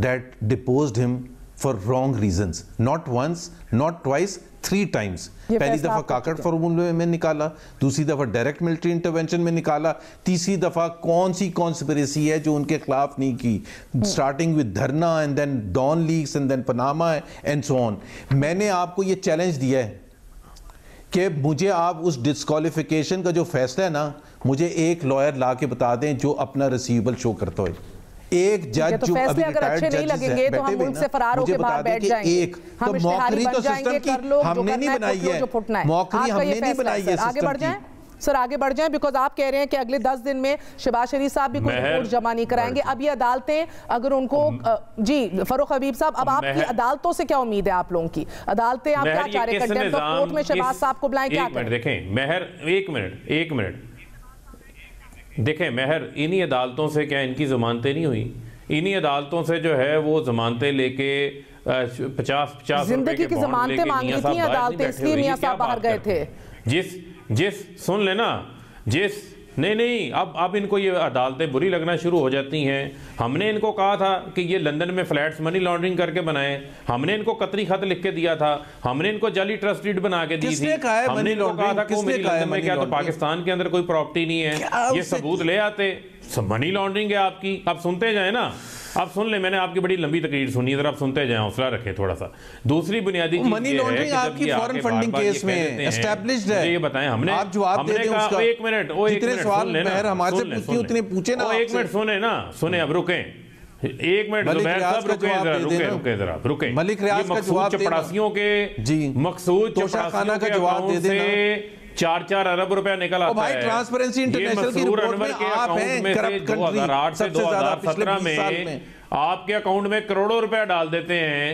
G: that deposed him for wrong reasons, not once, not twice, 3 times. पहली दफा काकड़ फॉर्मूले में निकाला, दूसरी दफा डायरेक्ट मिलिट्री इंटरवेंशन में निकाला, तीसरी दफा कौन सी कॉन्स्पिरेसी है जो उनके खिलाफ नहीं की, starting with dharna and then Dawn leaks and then Panama and so on. मैंने आपको ये चैलेंज दिया है कि मुझे आप उस डिस्क्वालिफिकेशन का जो फैसला है ना, मुझे एक लॉयर ला के बता दें जो अपना रिसीवेबल शो करता हो। एक जज
A: तो
G: जो अभी
A: अगर अच्छे नहीं लगेंगे तो हम मुल्क से फरार होकर बाहर बैठ जाएंगे।
G: एक तो मौकरी तो सिस्टम की हमने नहीं बनाई है, मौकरी हमने नहीं बनाई है।
A: आगे बढ़ जाएं सर, आगे बढ़ जाएं, बिकॉज आप कह रहे हैं कि अगले 10 दिन में शहबाज शरीफ साहब भी कोई रिपोर्ट जमा नहीं कराएंगे। अब ये अदालतें अगर उनको जी फारूक हबीब साहब, अब आपकी अदालतों से क्या उम्मीद है? आप लोगों की अदालतें आप क्या चाह रहे हैं? कंटेम्प्ट ऑफ कोर्ट में शहबाज साहब को बुलाएं, क्या करें?
H: देखें महर, एक मिनट देखें महर, इन्हीं अदालतों से क्या इनकी जमानतें नहीं हुई? इन्हीं अदालतों से जो है वो जमानतें लेके 50
A: जिंदगी की जमानतें मांगी थी अदालतें, इसलिए मियां साहब बाहर गए थे।
H: जिस सुन लेना, जिस नहीं, अब इनको ये अदालतें बुरी लगना शुरू हो जाती हैं। हमने इनको कहा था कि ये लंदन में फ्लैट्स मनी लॉन्ड्रिंग करके बनाए, हमने इनको कतरी खत लिख के दिया था, हमने इनको जाली ट्रस्ट डीड बना के दी थी, हमने इनको कहा था कि मेरी लंदन में क्या तो पाकिस्तान के अंदर कोई प्रॉपर्टी नहीं है, ये सबूत ले आते। मनी लॉन्ड्रिंग है आपकी, आप सुनते जाए ना, आप सुन ले, मैंने आपकी बड़ी लंबी तकरीर सुनी, इधर आप सुनते जाएं, हौसला रखें थोड़ा सा। दूसरी बुनियादी चीज
I: मनी लॉन्ड्रिंग आपकी फॉरेन फंडिंग केस में एस्टैब्लिश्ड है,
H: ये बताएं हमने,
I: आप जवाब दे दें उसका।
H: एक मिनट जितने
I: सवाल हमारे से पूछती उतने पूछे ना,
H: एक मिनट सुने ना, सुने, अब रुकें एक मिनट, जुबैर साहब रुके जरा रुके।
I: मलिक रियाज का जवाब
H: चपरासियों के मकसूद चपरासियों के अकाउंट से 4-4 अरब रुपया निकल आता है।
I: ट्रांसपेरेंसी इंटरनेशनल की रिपोर्ट में आप हैं करप्ट कंट्री
H: 2008 से 2017 में आपके अकाउंट में करोड़ों रुपया डाल देते हैं,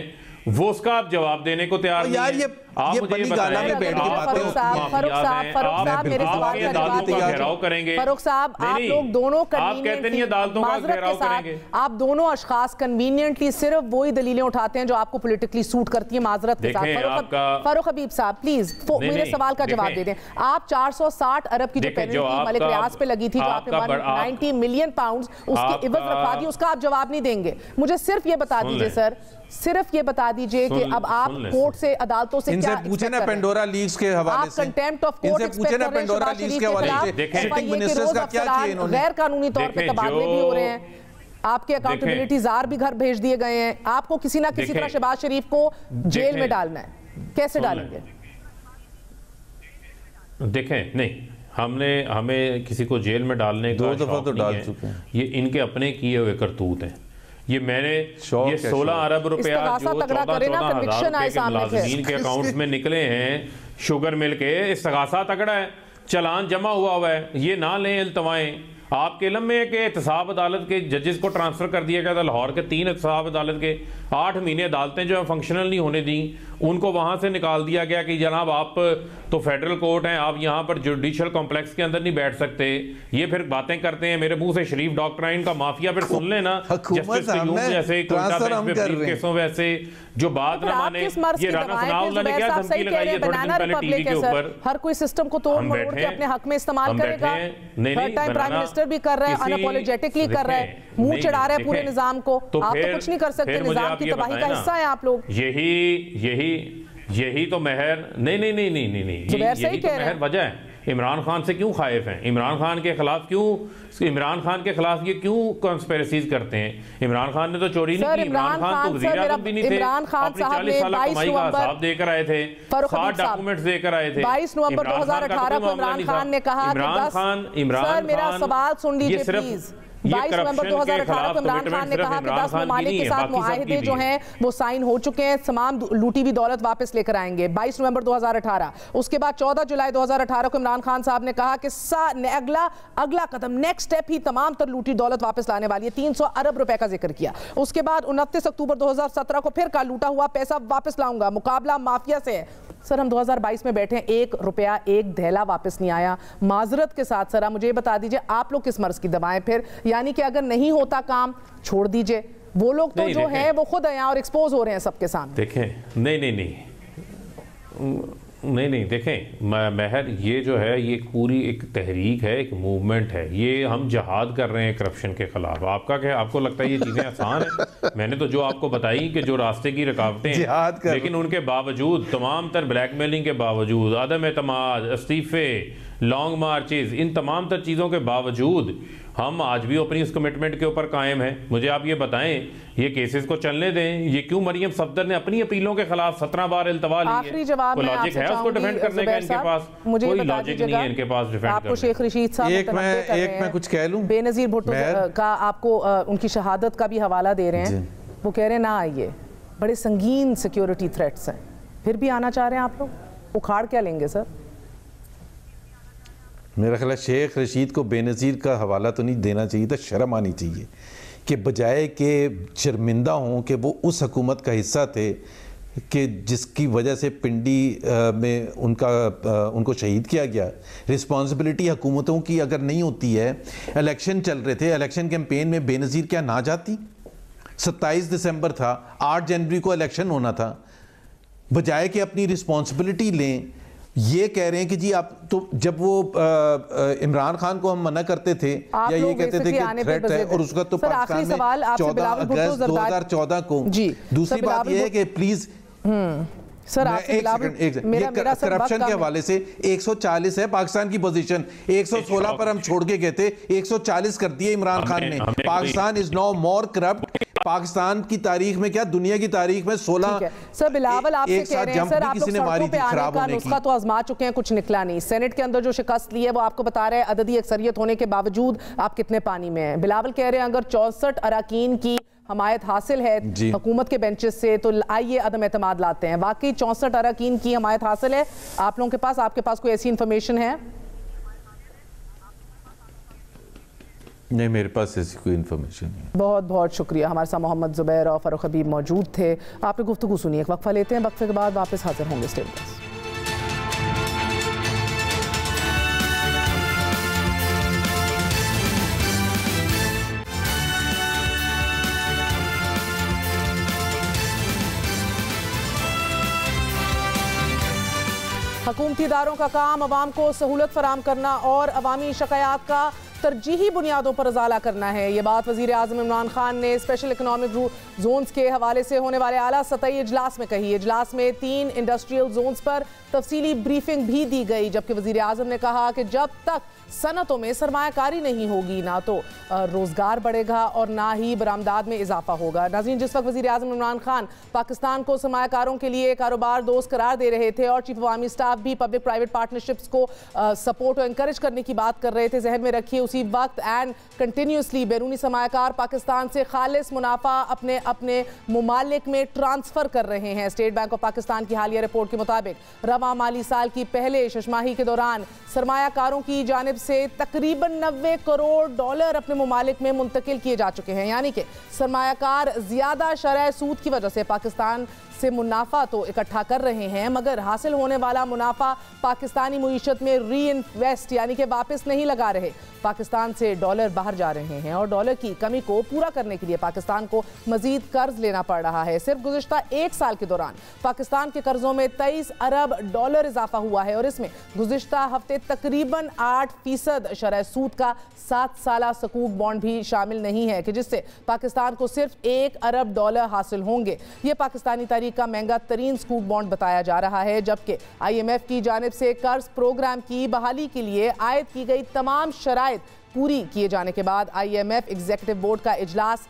H: वो उसका आप जवाब देने को तैयार नहीं है। आप मुझे ये बताएं,
A: फरूख साहब मेरे सवाल का जवाब दीजिए।
H: घेराव करेंगे
A: फरूख साहब, आप लोग दोनों
H: आप कहते नहीं अदालतों का घेराव करेंगे,
A: आप दोनों अशखास कन्वीनियंटली सिर्फ वही दलीलें उठाते हैं जो आपको पॉलिटिकली सूट करती है। माजरत के साथ फरूख हबीब साहब प्लीज मेरे सवाल का जवाब दे दें। आप 460 अरब की जो पेनल्टी मलिक रियाज पे लगी थी, जो आपने 190 मिलियन पाउंड उसकी इवज रखवा दी, उसका आप जवाब नहीं देंगे। मुझे सिर्फ ये बता दीजिए सर, सिर्फ ये बता दीजिए कि अब आप कोर्ट से, अदालतों से क्या
I: पूछे ना पेंडोरा लीक्स के हवाले से,
A: कंटेम्प्ट ऑफ कोर्ट
I: पूछे ना पेंडोरा लीक्स के हवाले से, सिटिंग मिनिस्टर्स का क्या किया इन्होंने,
A: गैर कानूनी तौर पे तबादले भी हो रहे हैं, आपके अकाउंटेबिलिटी जार भी घर भेज दिए गए हैं, आपको किसी ना किसी तरह शहबाज शरीफ को जेल में डालना है, कैसे डालेंगे?
H: देखें, नहीं हमें किसी को जेल में डालने का
I: 2 दफा तो डाल चुके हैं,
H: ये इनके अपने किए हुए करतूत हैं। ये मैंने ये 16 अरब रुपया जो 14,000 रुपए के मुलाजिमीन के अकाउंट में निकले हैं शुगर मिल के, इस्तगासा तगड़ा है, चलान जमा हुआ है, ये ना लें इल्तवाएं। आपके इल्म में है कि एहतसाब अदालत के जजेस को ट्रांसफर कर दिया गया था लाहौर के 3 एहतसाब अदालत के, 8 महीने अदालतें जो है फंक्शनल नहीं होने दी, उनको वहां से निकाल दिया गया कि जनाब आप तो फेडरल कोर्ट हैं, आप यहाँ पर जुडिशल कॉम्प्लेक्स के अंदर नहीं बैठ सकते। ये फिर बातें करते हैं मेरे मुंह से, शरीफ डॉक्ट्राइन का माफिया फिर सुन लेना, जस्टिस कयूम जैसे केसों वैसे जो बात न माने। ये राना सनाउल्लाह ने क्या धमकी लगाई है थोड़े दिन पहले टीवी के ऊपर,
A: हर कोई सिस्टम को तोड़ मरोड़ के अपने हक में इस्तेमाल करेगा। प्राइम मिनिस्टर भी कर रहे हैं, अनअपॉलोजेटिकली कर रहे हैं, मुंह चढ़ा रहे हैं पूरे निजाम को, आप तो कुछ नहीं कर सकते, निजाम की तबाही का हिस्सा है आप लोग। यही तो महर नहीं यही तो महर वजह है। इमरान खान से क्यों खाइफ हैं, इमरान खान के खिलाफ ये क्यों कॉन्स्पिरेसीज करते हैं? इमरान खान ने तो चोरी नहीं की, इमरान खान तो वज़ीर आज़म भी नहीं थे, अपनी 40 साल कमाई का हिसाब देकर आए थे, 60 डॉक्यूमेंट्स देकर आए थे। 22 नवंबर 2018 को इमरान खान ने कहा कि मेरा सवाल सुन लीजिए प्लीज। 22 नवंबर 2018 को इमरान खान ने कहा कि 10 ममालिक के साथ मुआहिदे जो हैं वो साइन हो चुके हैं, तमाम लूटी हुई दौलत वापस लेकर आएंगे। 22 नवंबर 2018। उसके बाद 14 जुलाई 2018 को इमरान खान साहब ने कहा कि अगला कदम, नेक्स्ट स्टेप ही तमाम तर लूटी दौलत वापस लाने वाली है, 300 अरब रुपए का जिक्र किया। उसके बाद 29 अक्टूबर 2017 को फिर कहा लूटा हुआ पैसा वापस लाऊंगा, मुकाबला माफिया से है। सर हम 2022 में बैठे हैं, 1 रुपया 1 धैला वापस नहीं आया। माजरत के साथ सर मुझे ये बता दीजिए आप लोग किस मर्ज की दबाएं फिर, यानी कि अगर नहीं होता काम छोड़ दीजिए, वो लोग तो जो है वो खुद हैं और एक्सपोज हो रहे हैं सबके सामने।
H: देखें नहीं देखें महर, ये जो है ये पूरी एक तहरीक है, एक मूवमेंट है, ये हम जहाद कर रहे हैं करप्शन के खिलाफ। आपका क्या आपको लगता है ये चीज़ें आसान है? मैंने तो जो आपको बताई कि जो रास्ते की रुकावटें हैं, लेकिन उनके बावजूद, तमाम तर ब्लैकमेलिंग के बावजूद, अदम एतमाद, इस्तीफे, लॉन्ग मार्चेस, इन तमाम तर चीज़ों के बावजूद हम आज भी अपनी इस कमिटमेंट के ऊपर कायम हैं। मुझे आप ये बताएं, ये केसेस को चलने दें, ये क्यों मरियम सफदर ने अपनी अपीलों के खिलाफ 17 बार इल्तवा ली है?
A: आखिरी जवाब
H: कोई लॉजिक है उसको डिफेंड करने का इनके पास?
A: मुझे
H: कोई लॉजिक नहीं है इनके पास डिफेंड करने
A: आपको शेख रशीद साहब
I: एक मैं कुछ कह लूं,
A: बेनजीर भुट्टो का आपको उनकी शहादत का भी हवाला दे रहे हैं, वो कह रहे हैं ना आइए, बड़े संगीन सिक्योरिटी थ्रेट्स हैं, फिर भी आना चाह रहे हैं आप लोग, उखाड़ क्या लेंगे सर?
G: मेरा ख्याल है शेख रशीद को बेनज़ीर का हवाला तो नहीं देना चाहिए था, शर्म आनी चाहिए कि बजाय कि शर्मिंदा हों कि वो उस हुकूमत का हिस्सा थे कि जिसकी वजह से पिंडी में उनको शहीद किया गया। रिस्पॉन्सिबिलिटी हुकूमतों की अगर नहीं होती है, इलेक्शन चल रहे थे, इलेक्शन कैंपेन में बेनज़ीर क्या ना जाती? 27 दिसंबर था, 8 जनवरी को इलेक्शन होना था, बजाय कि अपनी रिस्पॉन्सिबिलिटी लें ये कह रहे हैं कि जी आप तो जब वो इमरान खान को हम मना करते थे या ये कहते थे कि थ्रेट है और उसका तो पाकिस्तान में 14 अगस्त 2014 को दूसरी बात ये है कि प्लीज
A: सर
G: करप्शन के हवाले से 140 है पाकिस्तान की पोजीशन, 116 पर हम छोड़ के गए थे, 140 कर दिए इमरान खान ने। Pakistan is now more corrupt. Pakistan की तारीख में क्या दुनिया की तारीख में 16
A: सर बिलावल आपसे कह रहे हैं सर आप लोग सड़कों पे आने का नुस्खा तो आजमा चुके हैं, कुछ निकला नहीं। सेनेट के अंदर जो शिकस्त ली है वो आपको बता रहे हैं अददी अक्सरियत होने के बावजूद आप कितने पानी में हैं। बिलावल कह रहे हैं अगर 64 अरकान की हमायत हासिल है हुकूमत के बेंचेस से तो आइए अदम एतमाद लाते हैं। वाकई 64 अरकान की हमायत हासिल है आप लोगों के पास? आपके पास कोई ऐसी इंफॉर्मेशन है?
G: नहीं, मेरे पास ऐसी कोई इन्फॉर्मेशन नहीं।
A: बहुत बहुत शुक्रिया। हमारे साथ मोहम्मद जुबैर और फ़ारूक हबीब मौजूद थे। आपने गुफ्तगू सुनी। एक वक्फा लेते हैं, वक्फे के बाद वापस हाजिर होंगे स्टेट पर। हुकूमती इदारों का काम अवाम को सहूलत फराम करना और अवामी शिकायत का तरजीही बुनियादों पर इजाला करना है। ये बात वज़ीर आज़म इमरान खान ने स्पेशल इकनॉमिक जोन्स के हवाले से होने वाले आला सतही इजलास में कही। इजलास में 3 इंडस्ट्रियल जोन्स पर तफसीली ब्रीफिंग भी दी गई, जबकि वज़ीर आज़म ने कहा कि जब तक सनतों में सरमायाकारी नहीं होगी ना तो रोज़गार बढ़ेगा और ना ही बरामदात में इजाफा होगा। नाज़रीन, जिस वक्त वज़ीर आज़म इमरान खान पाकिस्तान को सरमायाकारों के लिए कारोबार दोस्त करार दे रहे थे और चीफ अवामी स्टाफ भी पब्लिक प्राइवेट पार्टनरशिप्स को सपोर्ट और इंकरेज करने की बात कर रहे थे, जहन में रखिए उसी वक्त एंड कंटिन्यूसली बैरूनी सरमायाकार पाकिस्तान से खालिस मुनाफा अपने अपने मुमालिक में ट्रांसफ़र कर रहे हैं। स्टेट बैंक ऑफ पाकिस्तान की हालिया रिपोर्ट के मुताबिक रवा माली साल की पहले शशमाही के दौरान सरमायाकारों की जानिब से तकरीबन 90 करोड़ डॉलर अपने मुमालिक में मुंतकिल किए जा चुके हैं। यानी कि सरमायाकार ज़्यादा शरह सूद की वजह से पाकिस्तान से मुनाफा तो इकट्ठा कर रहे हैं, मगर हासिल होने वाला मुनाफा पाकिस्तानी मुईशत में री इन्वेस्ट यानी कि वापस नहीं लगा रहे। पाकिस्तान से डॉलर बाहर जा रहे हैं और डॉलर की कमी को पूरा करने के लिए पाकिस्तान को मजीद कर्ज लेना पड़ रहा है। सिर्फ गुज़िश्ता 1 साल के दौरान पाकिस्तान के कर्जों में 23 अरब डॉलर इजाफा हुआ है और इसमें गुज़िश्ता हफ्ते तकरीबन 8% शरह सूद का 7 साला सकूक बॉन्ड भी शामिल नहीं है कि जिससे पाकिस्तान को सिर्फ 1 अरब डॉलर हासिल होंगे। ये पाकिस्तानी तारीख का महंगा तरीन सकूक बॉन्ड बताया जा रहा है, जबकि IMF की जानिब से कर्ज प्रोग्राम की बहाली के लिए आयद की गई तमाम शराइत पूरी किए जाने के बाद IMF एग्जीक्यूटिव बोर्ड का इजलास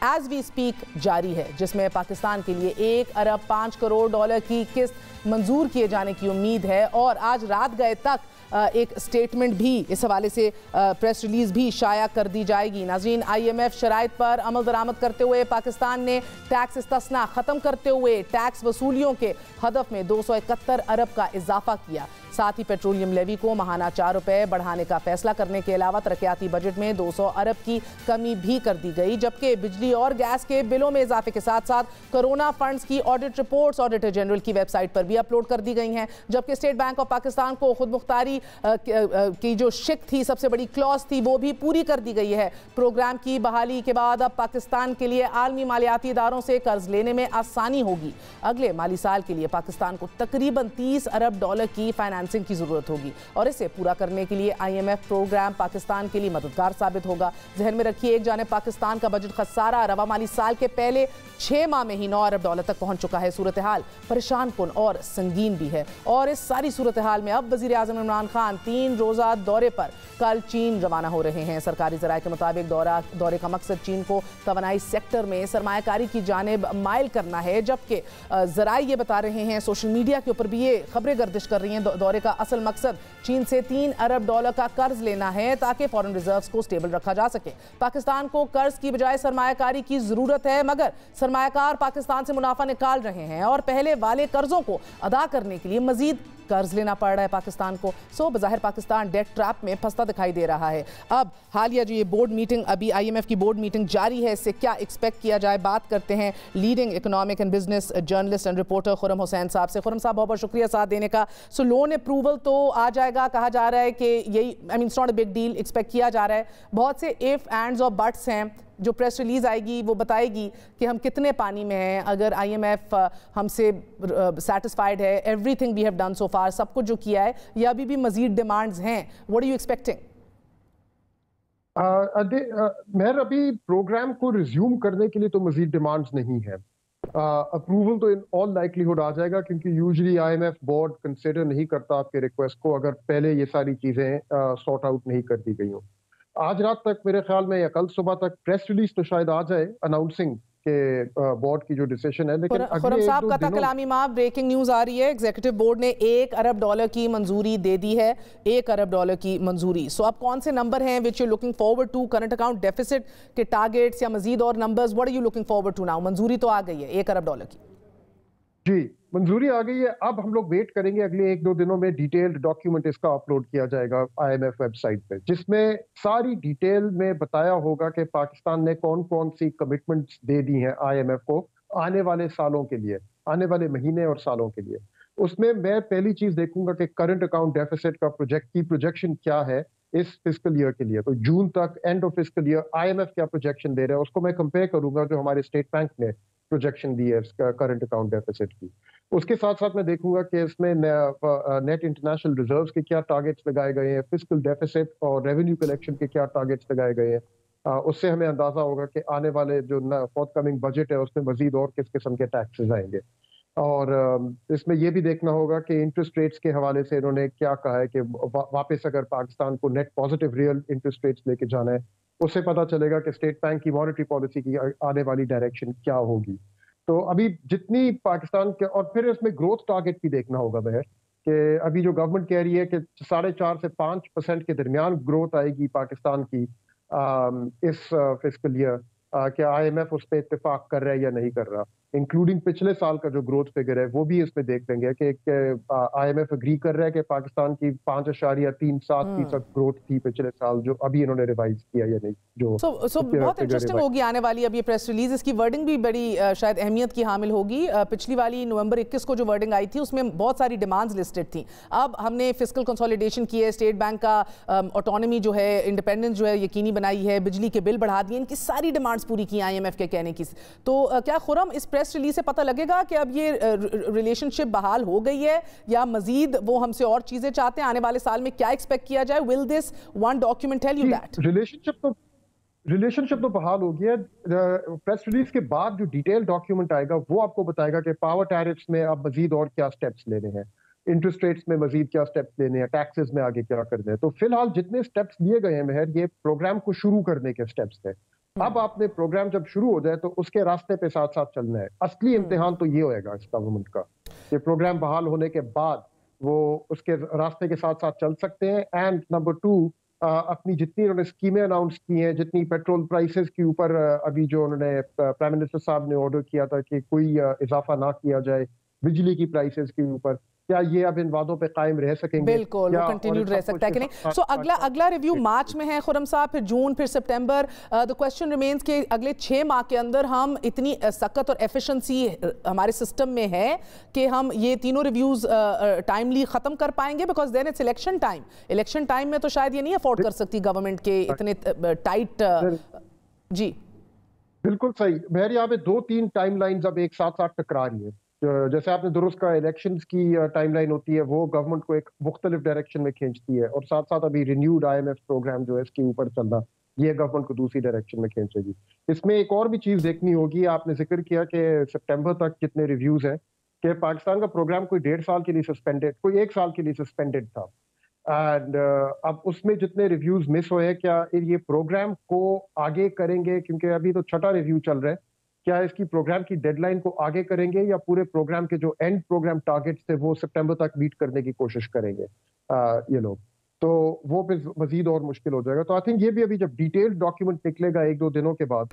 A: एज वी स्पीक जारी है, जिसमें पाकिस्तान के लिए 1 अरब 5 करोड़ डॉलर की किस्त मंजूर किए जाने की उम्मीद है। और आज रात गए तक एक स्टेटमेंट भी इस हवाले से प्रेस रिलीज भी शाया कर दी जाएगी। नाज़रीन, IMF शराइत पर अमल दरामद करते हुए पाकिस्तान ने टैक्स इस्तिस्ना ख़त्म करते हुए टैक्स वसूलियों के हदफ में 271 अरब का इजाफा किया। साथ ही पेट्रोलियम लेवी को माहाना 4 रुपये बढ़ाने का फैसला करने के अलावा तरक्याती बजट में 200 अरब की कमी भी कर दी गई, जबकि बिजली और गैस के बिलों में इजाफे के साथ साथ कोरोना फंड्स की ऑडिट रिपोर्ट्स ऑडिटर जनरल की वेबसाइट पर भी अपलोड कर दी गई हैं। जबकि स्टेट बैंक ऑफ पाकिस्तान को खुद मुख्तारी की जो शिक थी, सबसे बड़ी क्लॉज थी, वो भी पूरी कर दी गई है। प्रोग्राम की बहाली के बाद अब पाकिस्तान के लिए आलमी मालियाती इदारों से कर्ज लेने में आसानी होगी। अगले माली साल के लिए पाकिस्तान को तकरीबन 30 अरब डॉलर की फाइनेंसिंग की जरूरत होगी और इसे पूरा करने के लिए IMF प्रोग्राम पाकिस्तान के लिए मददगार साबित होगा। जहन में रखिए, एक जानिब पाकिस्तान का बजट खसारा रवा माली साल के पहले 6 माह में ही 9 अरब डॉलर तक पहुंच चुका है। सूरत हाल परेशान कुन और संगीन भी है और इस सारी सूरत हाल में अब वज़ीर आज़म इमरान खान 3 रोज़ा दौरे पर कल चीन रवाना हो रहे हैं। सरकारी ज़राए के मुताबिक दौरे का मकसद चीन को तवानाई सेक्टर में सरमायाकारी की जानिब माइल करना है, जबकि ज़राए ये बता रहे हैं, सोशल मीडिया के ऊपर भी ये खबरें गर्दिश कर रही हैं, दौरे का असल मकसद चीन से 3 अरब डॉलर का कर्ज लेना है ताकि फॉरेन रिजर्व्स को स्टेबल रखा जा सके। पाकिस्तान को कर्ज की बजाय सरमायाकारी की जरूरत है, मगर सरमायाकार पाकिस्तान से मुनाफा निकाल रहे हैं और पहले वाले कर्जों को अदा करने के लिए मजीद कर्ज लेना पड़ रहा है पाकिस्तान को। सो बज़ाहिर पाकिस्तान डेट ट्रैप में फंसता दिखाई दे रहा है। अब हालिया जो ये बोर्ड मीटिंग, अभी IMF की बोर्ड मीटिंग जारी है, इससे क्या एक्सपेक्ट किया जाए, बात करते हैं leading economic and business journalist and reporter Khurram Hussain साहब से। खुर्रम साहब, बहुत बहुत शुक्रिया साथ देने का। सो लोन अप्रूवल तो आ जाएगा, कहा जा रहा है कि यही, I mean it's not a big deal, expect किया जा रहा है। बहुत से इफ एंड्स और बट्स हैं, जो प्रेस रिलीज आएगी वो बताएगी कि हम कितने पानी में हैं, अगर IMF हमसे सेटिस्फाइड है, everything we have done so far, सब कुछ जो किया है, या अभी भी मजीद डिमांड्स हैं? What are you expecting?
J: Meher, अभी प्रोग्राम को रिज्यूम करने के लिए तो मजीद डिमांड्स नहीं है। अप्रूवल तो इन ऑल लाइकलीहुड आ जाएगा, क्योंकि यूजुअली IMF बोर्ड कंसिडर नहीं करता आपके रिक्वेस्ट को अगर पहले ये सारी चीजें सॉर्ट आउट नहीं कर दी गई हों। आज रात तक मेरे ख्याल में या कल सुबह तक प्रेस रिलीज तो शायद आ जाए अनाउंसिंग के बोर्ड की जो डिसीजन है। लेकिन
A: खुरम साहब, कता कलामी माँ, ब्रेकिंग न्यूज आ रही है, एग्जीक्यूटिव बोर्ड ने $1 अरब की मंजूरी दे दी है, $1 अरब की मंजूरी। सो अब कौन से नंबर हैं which you looking forward to? Current account deficit के टारगेट्स या मजीद और numbers, what are you looking forward to now? मंजूरी तो आ गई है $1 अरब की।
J: जी, मंजूरी आ गई है। अब हम लोग वेट करेंगे, अगले 1-2 दिनों में डिटेल्ड डॉक्यूमेंट इसका अपलोड किया जाएगा IMF वेबसाइट पे, जिसमें सारी डिटेल में बताया होगा कि पाकिस्तान ने कौन कौन सी कमिटमेंट्स दे दी हैं IMF को आने वाले सालों के लिए, आने वाले महीने और सालों के लिए। उसमें मैं पहली चीज देखूंगा कि करंट अकाउंट डेफिसिट का प्रोजेक्शन क्या है इस फिस्कल ईयर के लिए। तो जून तक, end of fiscal year, IMF क्या प्रोजेक्शन दे रहा है उसको मैं कंपेयर करूंगा जो हमारे स्टेट बैंक ने प्रोजेक्शन दी है करंट अकाउंट डेफिसिट की। उसके साथ साथ मैं देखूंगा कि इसमें नेट इंटरनेशनल रिजर्व्स के क्या टारगेट्स लगाए गए हैं, फिस्कल डेफिसिट और रेवेन्यू कलेक्शन के क्या टारगेट्स लगाए गए हैं। उससे हमें अंदाजा होगा कि आने वाले जो फोर्थकमिंग बजट है उसमें मजीद और किस किस्म के टैक्सेस आएंगे। और इसमें यह भी देखना होगा कि इंटरेस्ट रेट्स के हवाले से इन्होंने क्या कहा है कि वापस अगर पाकिस्तान को net positive real interest rates लेके जाना है, उससे पता चलेगा कि स्टेट बैंक की मॉनेटरी पॉलिसी की आने वाली डायरेक्शन क्या होगी। तो अभी जितनी पाकिस्तान के, और फिर इसमें ग्रोथ टारगेट भी देखना होगा महर, कि अभी जो गवर्नमेंट कह रही है कि 4.5 से 5% के दरमियान ग्रोथ आएगी पाकिस्तान की इस फिस्कल ईयर, क्या IMF उस पर इत्तेफाक कर रहा है या नहीं कर रहा, इंक्लूडिंग पिछले साल का जो ग्रोथ फिगर है वो भी इसमें देख लेंगे कि IMF एग्री कर रहा है कि पाकिस्तान की 5.37% ग्रोथ थी पिछले साल, जो अभी इन्होंने रिवाइज किया या नहीं। जो
A: बहुत इंटरेस्टिंग होगी आने वाली अब ये प्रेस रिलीज, इसकी वर्डिंग भी बड़ी शायद अहमियत की हामिल होगी। पिछली वाली नवंबर 21 को जो वर्डिंग आई थी उसमें बहुत सारी डिमांड्स लिस्टेड थी। अब हमने फिस्कल कंसोलिडेशन की है, स्टेट बैंक का ऑटोनॉमी जो है, इंडिपेंडेंस जो है यकीनी बनाई है, बिजली के बिल बढ़ा दिए, इनकी सारी डिमांड्स पूरी की IMF के कहने की। तो क्या खुरम, इस प्रेस रिलीज से पता लगेगा कि अब ये रिलेशनशिप बहाल हो गई है या मजीद वो हमसे और चीजें चाहते हैं? आने वाले साल में क्या एक्सपेक्ट किया जाए? Will this one document tell you that?
J: Relationship तो बहाल हो गया। प्रेस रिलीज के बाद जो डिटेल डॉक्यूमेंट आएगा वो आपको बताएगा कि पावर टैरिफ्स में अब मजीद और क्या स्टेप्स लेने हैं, इंटरेस्ट रेट्स में मजीद क्या स्टेप्स लेने हैं, टैक्सेस में आगे क्या करने हैं। तो फिलहाल जितने स्टेप्स लिए गए हैं महर, ये प्रोग्राम को शुरू करने के स्टेप्स थे। अब आपने प्रोग्राम जब शुरू हो जाए तो उसके रास्ते पे साथ साथ चलना है। असली इम्तिहान तो ये होएगा इस गवर्नमेंट का, ये प्रोग्राम बहाल होने के बाद वो उसके रास्ते के साथ साथ चल सकते हैं। एंड नंबर 2, अपनी जितनी उन्होंने स्कीमें अनाउंस की हैं, जितनी पेट्रोल प्राइसेस के ऊपर अभी जो उन्होंने प्राइम मिनिस्टर साहब ने ऑर्डर किया था कि कोई इजाफा ना किया जाए बिजली की प्राइसेस के ऊपर, क्या ये अब इन वादों पे कायम रह सकेंगे?
A: बिल्कुल, वो कंटिन्यूड रह सकता है कि नहीं? सो अगला रिव्यू मार्च में है खुरम साहब, फिर जून, फिर सितंबर। द क्वेश्चन रिमेन्स कि अगले 6 माह के अंदर हम इतनी सख्त और एफिशिएंसी हमारे सिस्टम में है कि हम ये तीनों रिव्यूज टाइमली खत्म कर पाएंगे? Because then it's election time. Election time में तो शायद ये नहीं अफोर्ड कर सकती गवर्नमेंट के इतने टाइट। जी
J: बिल्कुल सही। मेरे यहाँ पे 2-3 टाइमलाइंस अब एक साथ साथ टकरा रही है। जैसे आपने दुरुस्त कहा, इलेक्शंस की टाइमलाइन होती है, वो गवर्नमेंट को एक मुख्तलिफ डायरेक्शन में खींचती है, और साथ साथ अभी रिन्यूड IMF प्रोग्राम जो है इसके ऊपर चलना, ये गवर्नमेंट को दूसरी डायरेक्शन में खींचेगी। इसमें एक और भी चीज देखनी होगी, आपने जिक्र किया कि सितंबर तक जितने रिव्यूज हैं, कि पाकिस्तान का प्रोग्राम कोई 1.5 साल के लिए सस्पेंडेड, कोई 1 साल के लिए सस्पेंडेड था, एंड अब उसमें जितने रिव्यूज मिस हुए, क्या ये प्रोग्राम को आगे करेंगे? क्योंकि अभी तो 6ठा रिव्यू चल रहा है, क्या इसकी प्रोग्राम की डेडलाइन को आगे करेंगे या पूरे प्रोग्राम के जो एंड प्रोग्राम टारगेट्स थे वो सितंबर तक मीट करने की कोशिश करेंगे ये लोग? तो वो फिर मजीद और मुश्किल हो जाएगा। तो आई थिंक ये भी अभी जब डिटेल्ड डॉक्यूमेंट निकलेगा 1-2 दिनों के बाद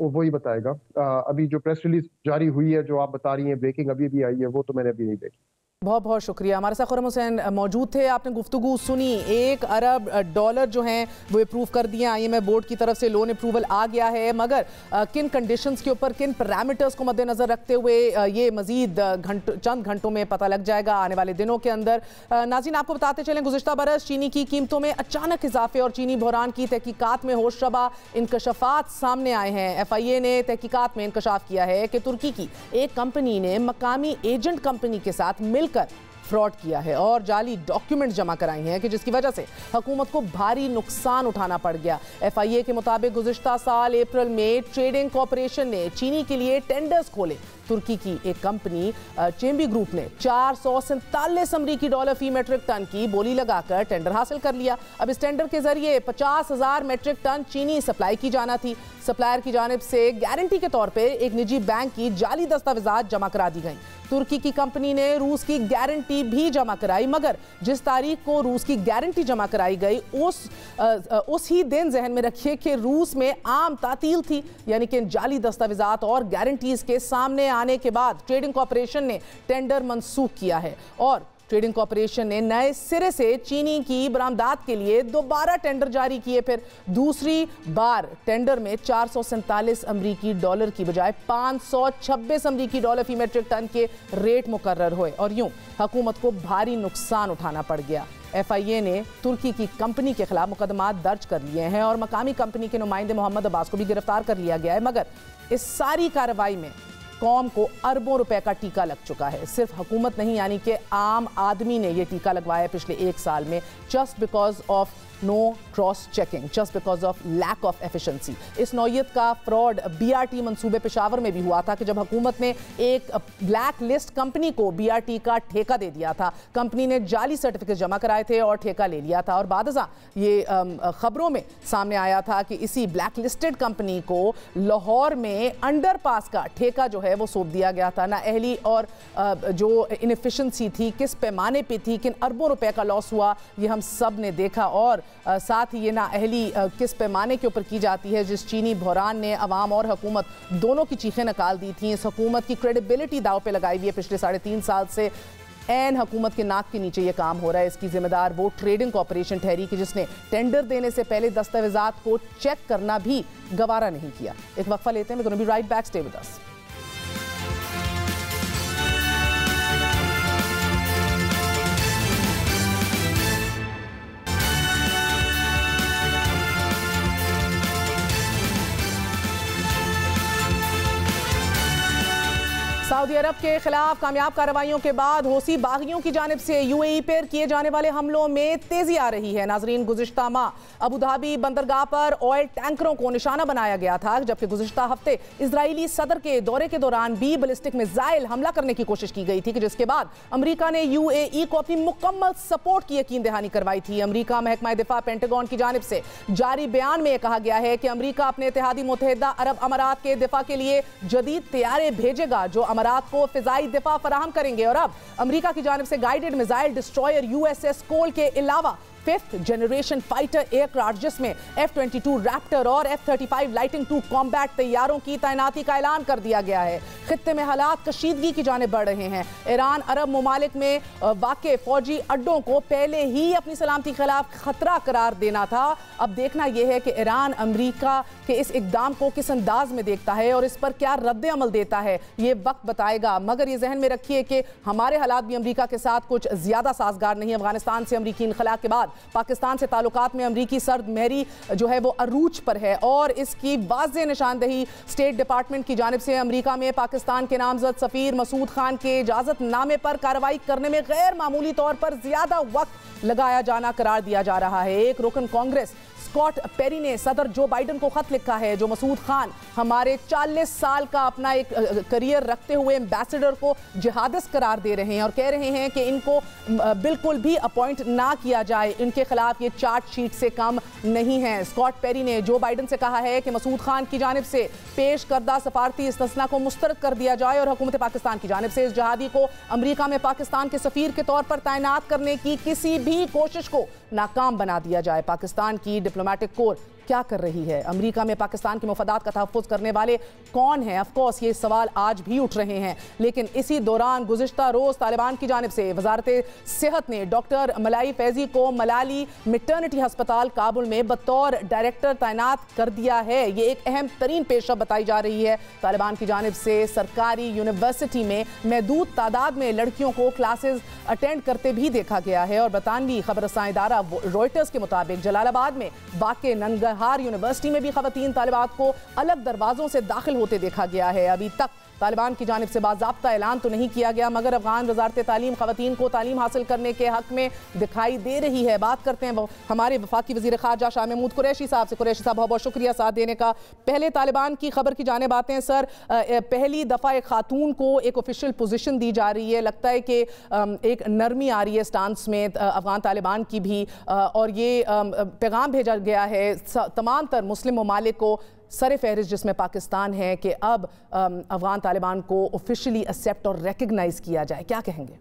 J: वही बताएगा। अभी जो प्रेस रिलीज जारी हुई है, जो आप बता रही हैं ब्रेकिंग अभी भी आई है, वो तो मैंने अभी नहीं देखी।
A: बहुत बहुत शुक्रिया। हमारे साथ खुर्रम हुसैन मौजूद थे, आपने गुफ्तगू सुनी। $1 अरब जो हैं वो अप्रूव कर दिए IMF बोर्ड की तरफ से, लोन अप्रूवल आ गया है, मगर किन कंडीशंस के ऊपर, किन पैरामीटर्स को मद्देनज़र रखते हुए ये मजीद चंद घंटों में पता लग जाएगा आने वाले दिनों के अंदर। नाज़रीन, आपको बताते चलें, गुज़िश्ता बरस चीनी की कीमतों में अचानक इजाफे और चीनी बहरान की तहकीकात में होशरबा इंकशाफात सामने आए हैं। FIA ने तहकीकात में इंकशाफ किया है कि तुर्की की एक कंपनी ने मकामी एजेंट कंपनी के साथ मिलकर फ्रॉड किया है और जाली डॉक्यूमेंट जमा कराई हैं कि जिसकी वजह से हुकूमत को भारी नुकसान उठाना पड़ गया। FIA के मुताबिक गुज़िश्ता साल अप्रैल में ट्रेडिंग कॉरपोरेशन ने चीनी के लिए टेंडर्स खोले। तुर्की की एक कंपनी चेम्बी ग्रुप ने $447 अमरीकी फी मेट्रिक टन की बोली लगाकर टेंडर हासिल कर लिया। अब इस टेंडर के जरिए 50,000 मेट्रिक टन चीनी सप्लाई की जाना थी। सप्लायर की जानिब से गारंटी के तौर पर एक निजी बैंक की जाली दस्तावेजात जमा करा दी गई। तुर्की की कंपनी ने रूस की गारंटी भी जमा कराई, मगर जिस तारीख को रूस की गारंटी जमा कराई गई उस ही दिन जहन में रखिए कि रूस में आम तातील थी, यानी कि जाली दस्तावेजात और गारंटीज के सामने आने के बाद ट्रेडिंग कॉरपोरेशन ने टेंडर मनसूख किया है और ट्रेडिंग कॉरपोरेशन ने नए सिरे से चीनी की बरामदात के लिए दोबारा टेंडर जारी किए। फिर दूसरी बार टेंडर में $447 अमरीकी की बजाय $526 अमरीकी फी मेट्रिक टन के रेट मुकर्रर हुए और यूं हुकूमत को भारी नुकसान उठाना पड़ गया। FIA ने तुर्की की कंपनी के खिलाफ मुकदमा दर्ज कर लिए हैं और मकामी कंपनी के नुमाइंदे मोहम्मद अब्बास को भी गिरफ्तार कर लिया गया है, मगर इस सारी कार्रवाई में कौम को अरबों रुपए का टीका लग चुका है। सिर्फ हुकूमत नहीं, यानी कि आम आदमी ने यह टीका लगवाया पिछले 1 साल में, just because of no cross checking, just because of lack of efficiency. इस नौयत का फ्रॉड BRT मंसूबे पेशावर में भी हुआ था कि जब हुकूमत ने एक ब्लैक लिस्ट कंपनी को BRT का ठेका दे दिया था, कंपनी ने जाली सर्टिफिकेट जमा कराए थे और ठेका ले लिया था और बादशाह ये खबरों में सामने आया था कि इसी ब्लैक लिस्टेड कंपनी को लाहौर में अंडरपास का ठेका जो है वो सौंप दिया गया था। ना अहली और जो इनएफिशिएंसी थी किस पैमाने पे थी, किन अरबों रुपए का लॉस हुआ, ये हम सब ने देखा और साथ ही ये नाअहली किस पैमाने के ऊपर की जाती है, जिस चीनी बहरान ने अवाम और हुकूमत दोनों की चीखें निकाल दी थी। इस हुकूमत की क्रेडिबिलिटी दाव पे लगाई हुई है पिछले 3.5 साल से। एन हुकूमत के नाक के नीचे ये काम हो रहा है। इसकी जिम्मेदार वो ट्रेडिंग कॉरपोरेशन ठहरी कि जिसने टेंडर देने से पहले दस्तावेजात को चेक करना भी गवारा नहीं किया। एक वक्फा लेते हैं, we be right back, stay with us. Saudi Arabia के खिलाफ कामयाब कार्रवाइयों के बाद हौसी बागियों की जानिब से UAE पर किए जाने वाले हमलों में तेजी आ रही है। नाजरीन, गुज़िश्ता माह अबू धाबी बंदरगाह पर ऑयल टैंकरों को निशाना बनाया गया था, जबकि गुज़िश्ता हफ्ते इजरायली सदर के दौरे के दौरान भी बैलिस्टिक मिसाइल हमला करने की कोशिश की गई थी कि जिसके बाद अमरीका ने UAE को अपनी मुकम्मल सपोर्ट की यकीन दहानी करवाई थी। अमरीका महकमा दिफा पेंटागन की जानिब से जारी बयान में कहा गया है कि अमरीका अपने इत्तेहादी मुत्तहिदा अरब अमारात के दिफा के लिए जदीद तैयारे भेजेगा जो अमारात को फिजाई दिफा फराहम करेंगे। और अब अमेरिका की जानिब से गाइडेड मिसाइल डिस्ट्रॉयर USS कोल के अलावा 5th जनरेशन फाइटर एयरक्राफ्ट जिसमें F-22 रैप्टर और F-35 लाइटिंग टू कॉम्बैट तैयारों की तैनाती का ऐलान कर दिया गया है। खित्ते में हालात कशीदगी की जाने बढ़ रहे हैं। ईरान अरब मुमालिक में वाक़े फौजी अड्डों को पहले ही अपनी सलामती के खिलाफ खतरा करार देना था। अब देखना यह है कि ईरान अमरीका के इस इकदाम को किस अंदाज में देखता है और इस पर क्या रद्द अमल देता है, ये वक्त बताएगा। मगर ये जहन में रखिए कि हमारे हालात भी अमरीका के साथ कुछ ज्यादा साजगार नहीं। अफगानिस्तान से अमरीकी इनखला के बाद पाकिस्तान से ताल्लुकात में अमरीकी सर्द महरी जो है वो अरूज पर है और इसकी वाज़ेह निशानदही स्टेट डिपार्टमेंट की जानिब से अमरीका में पाकिस्तान के नामजद सफीर मसूद खान के इजाजतनामे पर कार्रवाई करने में गैर मामूली तौर पर ज्यादा वक्त लगाया जाना करार दिया जा रहा है। एक रुकन कांग्रेस स्कॉट पेरी ने सदर जो बाइडन को खत लिखा है जो मसूद खान हमारे 40 साल का अपना एक करियर रखते हुए एम्बेसडर को जिहादिस्ट करार दे रहे हैं और कह रहे हैं कि इनको बिल्कुल भी अपॉइंट ना किया जाए, इनके खिलाफ ये चार्जशीट से कम नहीं है। स्कॉट पेरी ने जो बाइडन से कहा है कि मसूद खान की जानिब से पेश करदा सफारती इस्तिस्ना को मुस्तरद कर दिया जाए और हुकूमत पाकिस्तान की जानिब से इस जहादी को अमरीका में पाकिस्तान के सफीर के तौर पर तैनात करने की किसी भी कोशिश को नाकाम बना दिया जाए। पाकिस्तान की डिप्लोमेटिक कोर क्या कर रही है? अमेरिका में पाकिस्तान के मफादात का तहफ़्फ़ुज़ करने वाले कौन हैं? ऑफकोर्स ये सवाल आज भी उठ रहे हैं, लेकिन इसी दौरान गुज़िश्ता रोज़ तालिबान की जानिब से वजारत सेहत ने डॉक्टर मलाई फैज़ी को मलाली मैटरनिटी हस्पताल काबुल में बतौर डायरेक्टर तैनात कर दिया है। ये एक अहम तरीन पेशरफ बताई जा रही है। तालिबान की जानिब से सरकारी यूनिवर्सिटी में महदूद तादाद में लड़कियों को क्लासेस अटेंड करते भी देखा गया है। और बरतानवी खबरसां इदारा रॉयटर्स के मुताबिक जलालाबाद में वाक़े नंगरहार यूनिवर्सिटी में भी खवातीन तालिबात को अलग दरवाजों से दाखिल होते देखा गया है। अभी तक तालिबान की जानिब से बाज़ाब्ता ऐलान तो नहीं किया गया, मगर अफगान वजारत तालीम खवातीन को तालीम हासिल करने के हक में दिखाई दे रही है। बात करते हैं हमारे वफाकी वज़ीर ख़ारजा शाह महमूद कुरैशी साहब से। कुरैशी साहब, बहुत बहुत शुक्रिया साथ देने का। पहले तालिबान की खबर की जानिब आते हैं सर। पहली दफ़ा एक खातून को एक ऑफिशियल पोजीशन दी जा रही है। लगता है कि एक नरमी आ रही है स्टांस में अफगान तालिबान की भी, और ये पैगाम भेजा गया है तमाम तर मुस्लिम ममालिक को सर फहरिस्त जिसमें पाकिस्तान है कि अब अफगान तालिबान को ऑफिशियली एक्सेप्ट और रिकग्नाइज किया जाए। क्या कहेंगे?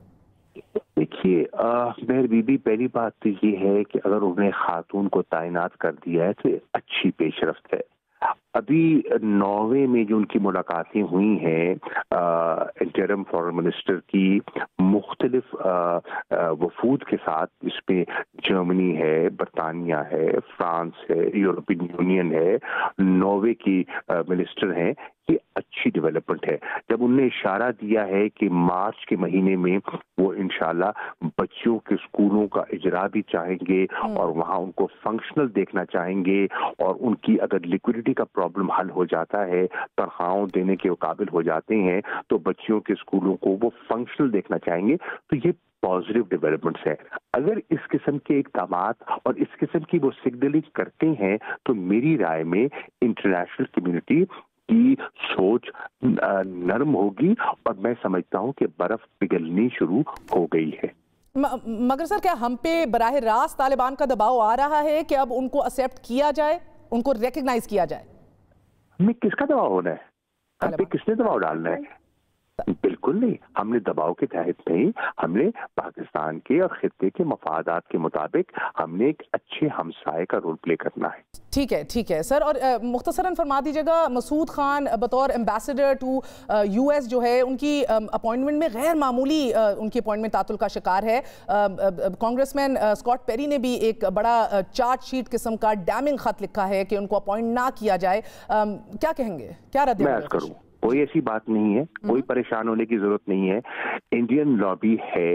K: देखिए मेहर बीबी, पहली बात तो ये है कि अगर उन्हें खातून को तैनात कर दिया है तो अच्छी पेशरफ्त है। अभी नॉर्वे में जो उनकी मुलाकातें हुई हैं इंटरिम फॉरेन मिनिस्टर की मुख्तलिफ वफूद के साथ, इसमें जर्मनी है, बरतानिया है, फ्रांस है, यूरोपियन यूनियन है, नॉर्वे की मिनिस्टर हैं, ये अच्छी डेवलपमेंट है। जब उनने इशारा दिया है कि मार्च के महीने में वो इंशाल्लाह बच्चों के स्कूलों का इजरा भी चाहेंगे और वहाँ उनको फंक्शनल देखना चाहेंगे, और उनकी अगर लिक्विडिटी का प्रॉब्लम हल हो जाता है, तनख्वाहों देने के काबिल हो जाते हैं, तो बच्चियों के स्कूलों को वो फंक्शनल देखना चाहेंगे। तो ये पॉजिटिव डेवलपमेंट्स है। अगर इस किस्म के इक़दामात और इस किस्म की वो सिग्नलिंग करते हैं तो मेरी राय में इंटरनेशनल कम्युनिटी की सोच नरम होगी, और मैं समझता हूं कि बर्फ पिघलनी शुरू हो गई है।
A: मगर सर, क्या हम पे बराह रास्त तालिबान का दबाव आ रहा है कि अब उनको एक्सेप्ट किया जाए, उनको रिकग्नाइज किया जाए?
K: हमें किसका दबाव होना है? हम पे किसने दबाव डालना है? बिल्कुल नहीं। हमने दबाव के तहत नहीं, हमने पाकिस्तान के और खित्ते के मफादात के मुताबिक हमने एक अच्छे हमसाये का रोल प्ले करना है।
A: ठीक है सर। और मुख्तसरन फरमा दीजिएगा, मसूद खान बतौर एम्बेसडर टू यूएस जो है, उनकी अपॉइंटमेंट में गैर मामूली उनकी अपॉइंटमेंट तातुल का शिकार है। कांग्रेसमैन स्कॉट पेरी ने भी एक बड़ा चार्जशीट किस्म का डैमिंग खत लिखा है कि उनको अपॉइंट ना किया जाए। क्या कहेंगे? क्या रद्द करूं?
K: कोई ऐसी बात नहीं है, कोई परेशान होने की जरूरत नहीं है। इंडियन लॉबी है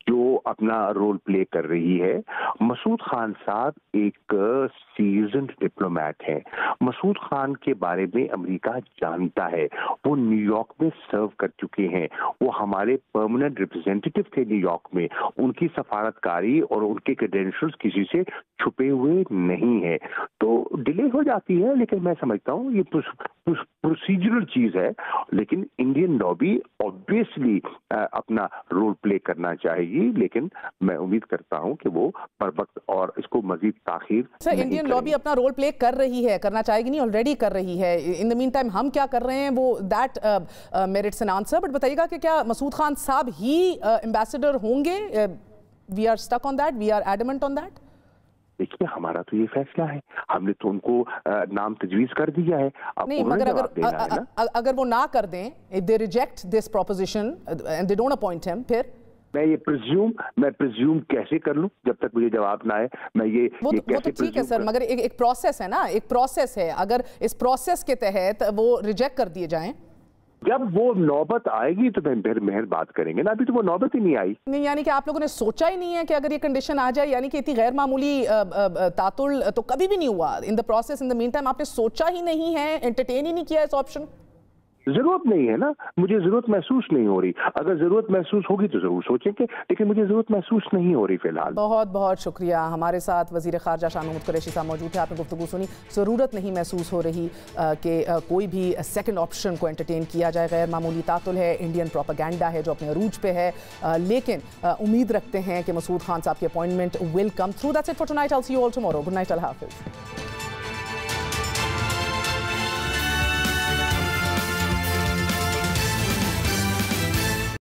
K: जो अपना रोल प्ले कर रही है। मसूद खान साहब एक सीजन्ड डिप्लोमेट हैं। मसूद खान के बारे में अमेरिका जानता है, वो न्यूयॉर्क में सर्व कर चुके हैं, वो हमारे परमानेंट रिप्रेजेंटेटिव थे न्यूयॉर्क में। उनकी सफारतकारी और उनके क्रेडेंशियल्स किसी से छुपे हुए नहीं है। तो डिले हो जाती है, लेकिन मैं समझता हूँ ये प्रोसीजरल चीज है। लेकिन इंडियन लॉबी ऑब्वियसली अपना रोल प्ले करना चाहेगी, लेकिन मैं उम्मीद करता हूं कि वो पर वक्त और इसको मजीद ताखीर
A: सर, इंडियन लॉबी अपना रोल प्ले कर रही है, करना चाहेगी नहीं, ऑलरेडी कर रही है। इन द मीन टाइम हम क्या कर रहे हैं वो that merits an answer. But बताइएगा कि क्या मसूद खान साहब ही एम्बेसडर होंगे? We are stuck on that, we are adamant on that.
K: देखिए, हमारा तो ये फैसला है, हमने तो उनको नाम तजवीज कर दिया है।
A: नहीं, मगर अगर वो ना कर दें, if they reject this proposition and they don't appoint him, फिर
K: मैं प्रिज्यूम कैसे कर लूं जब तक मुझे जवाब ना आए? मैं ये
A: तो ठीक है सर, मगर एक प्रोसेस है ना, एक प्रोसेस है। अगर इस प्रोसेस के तहत वो रिजेक्ट कर दिए जाएं,
K: जब वो नौबत आएगी तो फिर मेहर बात करेंगे ना। अभी तो वो नौबत ही नहीं आई।
A: नहीं, यानी कि आप लोगों ने सोचा ही नहीं है कि अगर ये कंडीशन आ जाए, यानी कि इतनी गैर मामूली तातुल तो कभी भी नहीं हुआ in the process. In the mean time आपने सोचा ही नहीं है, एंटरटेन ही नहीं किया इस ऑप्शन?
K: जरूरत नहीं है ना, मुझे जरूरत महसूस नहीं हो रही। अगर जरूरत महसूस होगी तो जरूर सोचेंगे, लेकिन मुझे जरूरत महसूस नहीं हो रही फिलहाल।
A: बहुत बहुत शुक्रिया। हमारे साथ वजीर खारजा शाह महमूद कुरैशी साहब मौजूद थे। आपने गुफ्तगू सुनी। जरूरत नहीं महसूस हो रही कि कोई भी सेकंड ऑप्शन को एंटरटेन किया जाए। गैर मामूली तातुल है, इंडियन प्रोपेगेंडा है जो अपने अरूज पे है, लेकिन उम्मीद रखते हैं कि मसूद खान साहब की appointment will come through. That's it for tonight. I will see you all tomorrow. Good night, अल्लाह हाफिज़।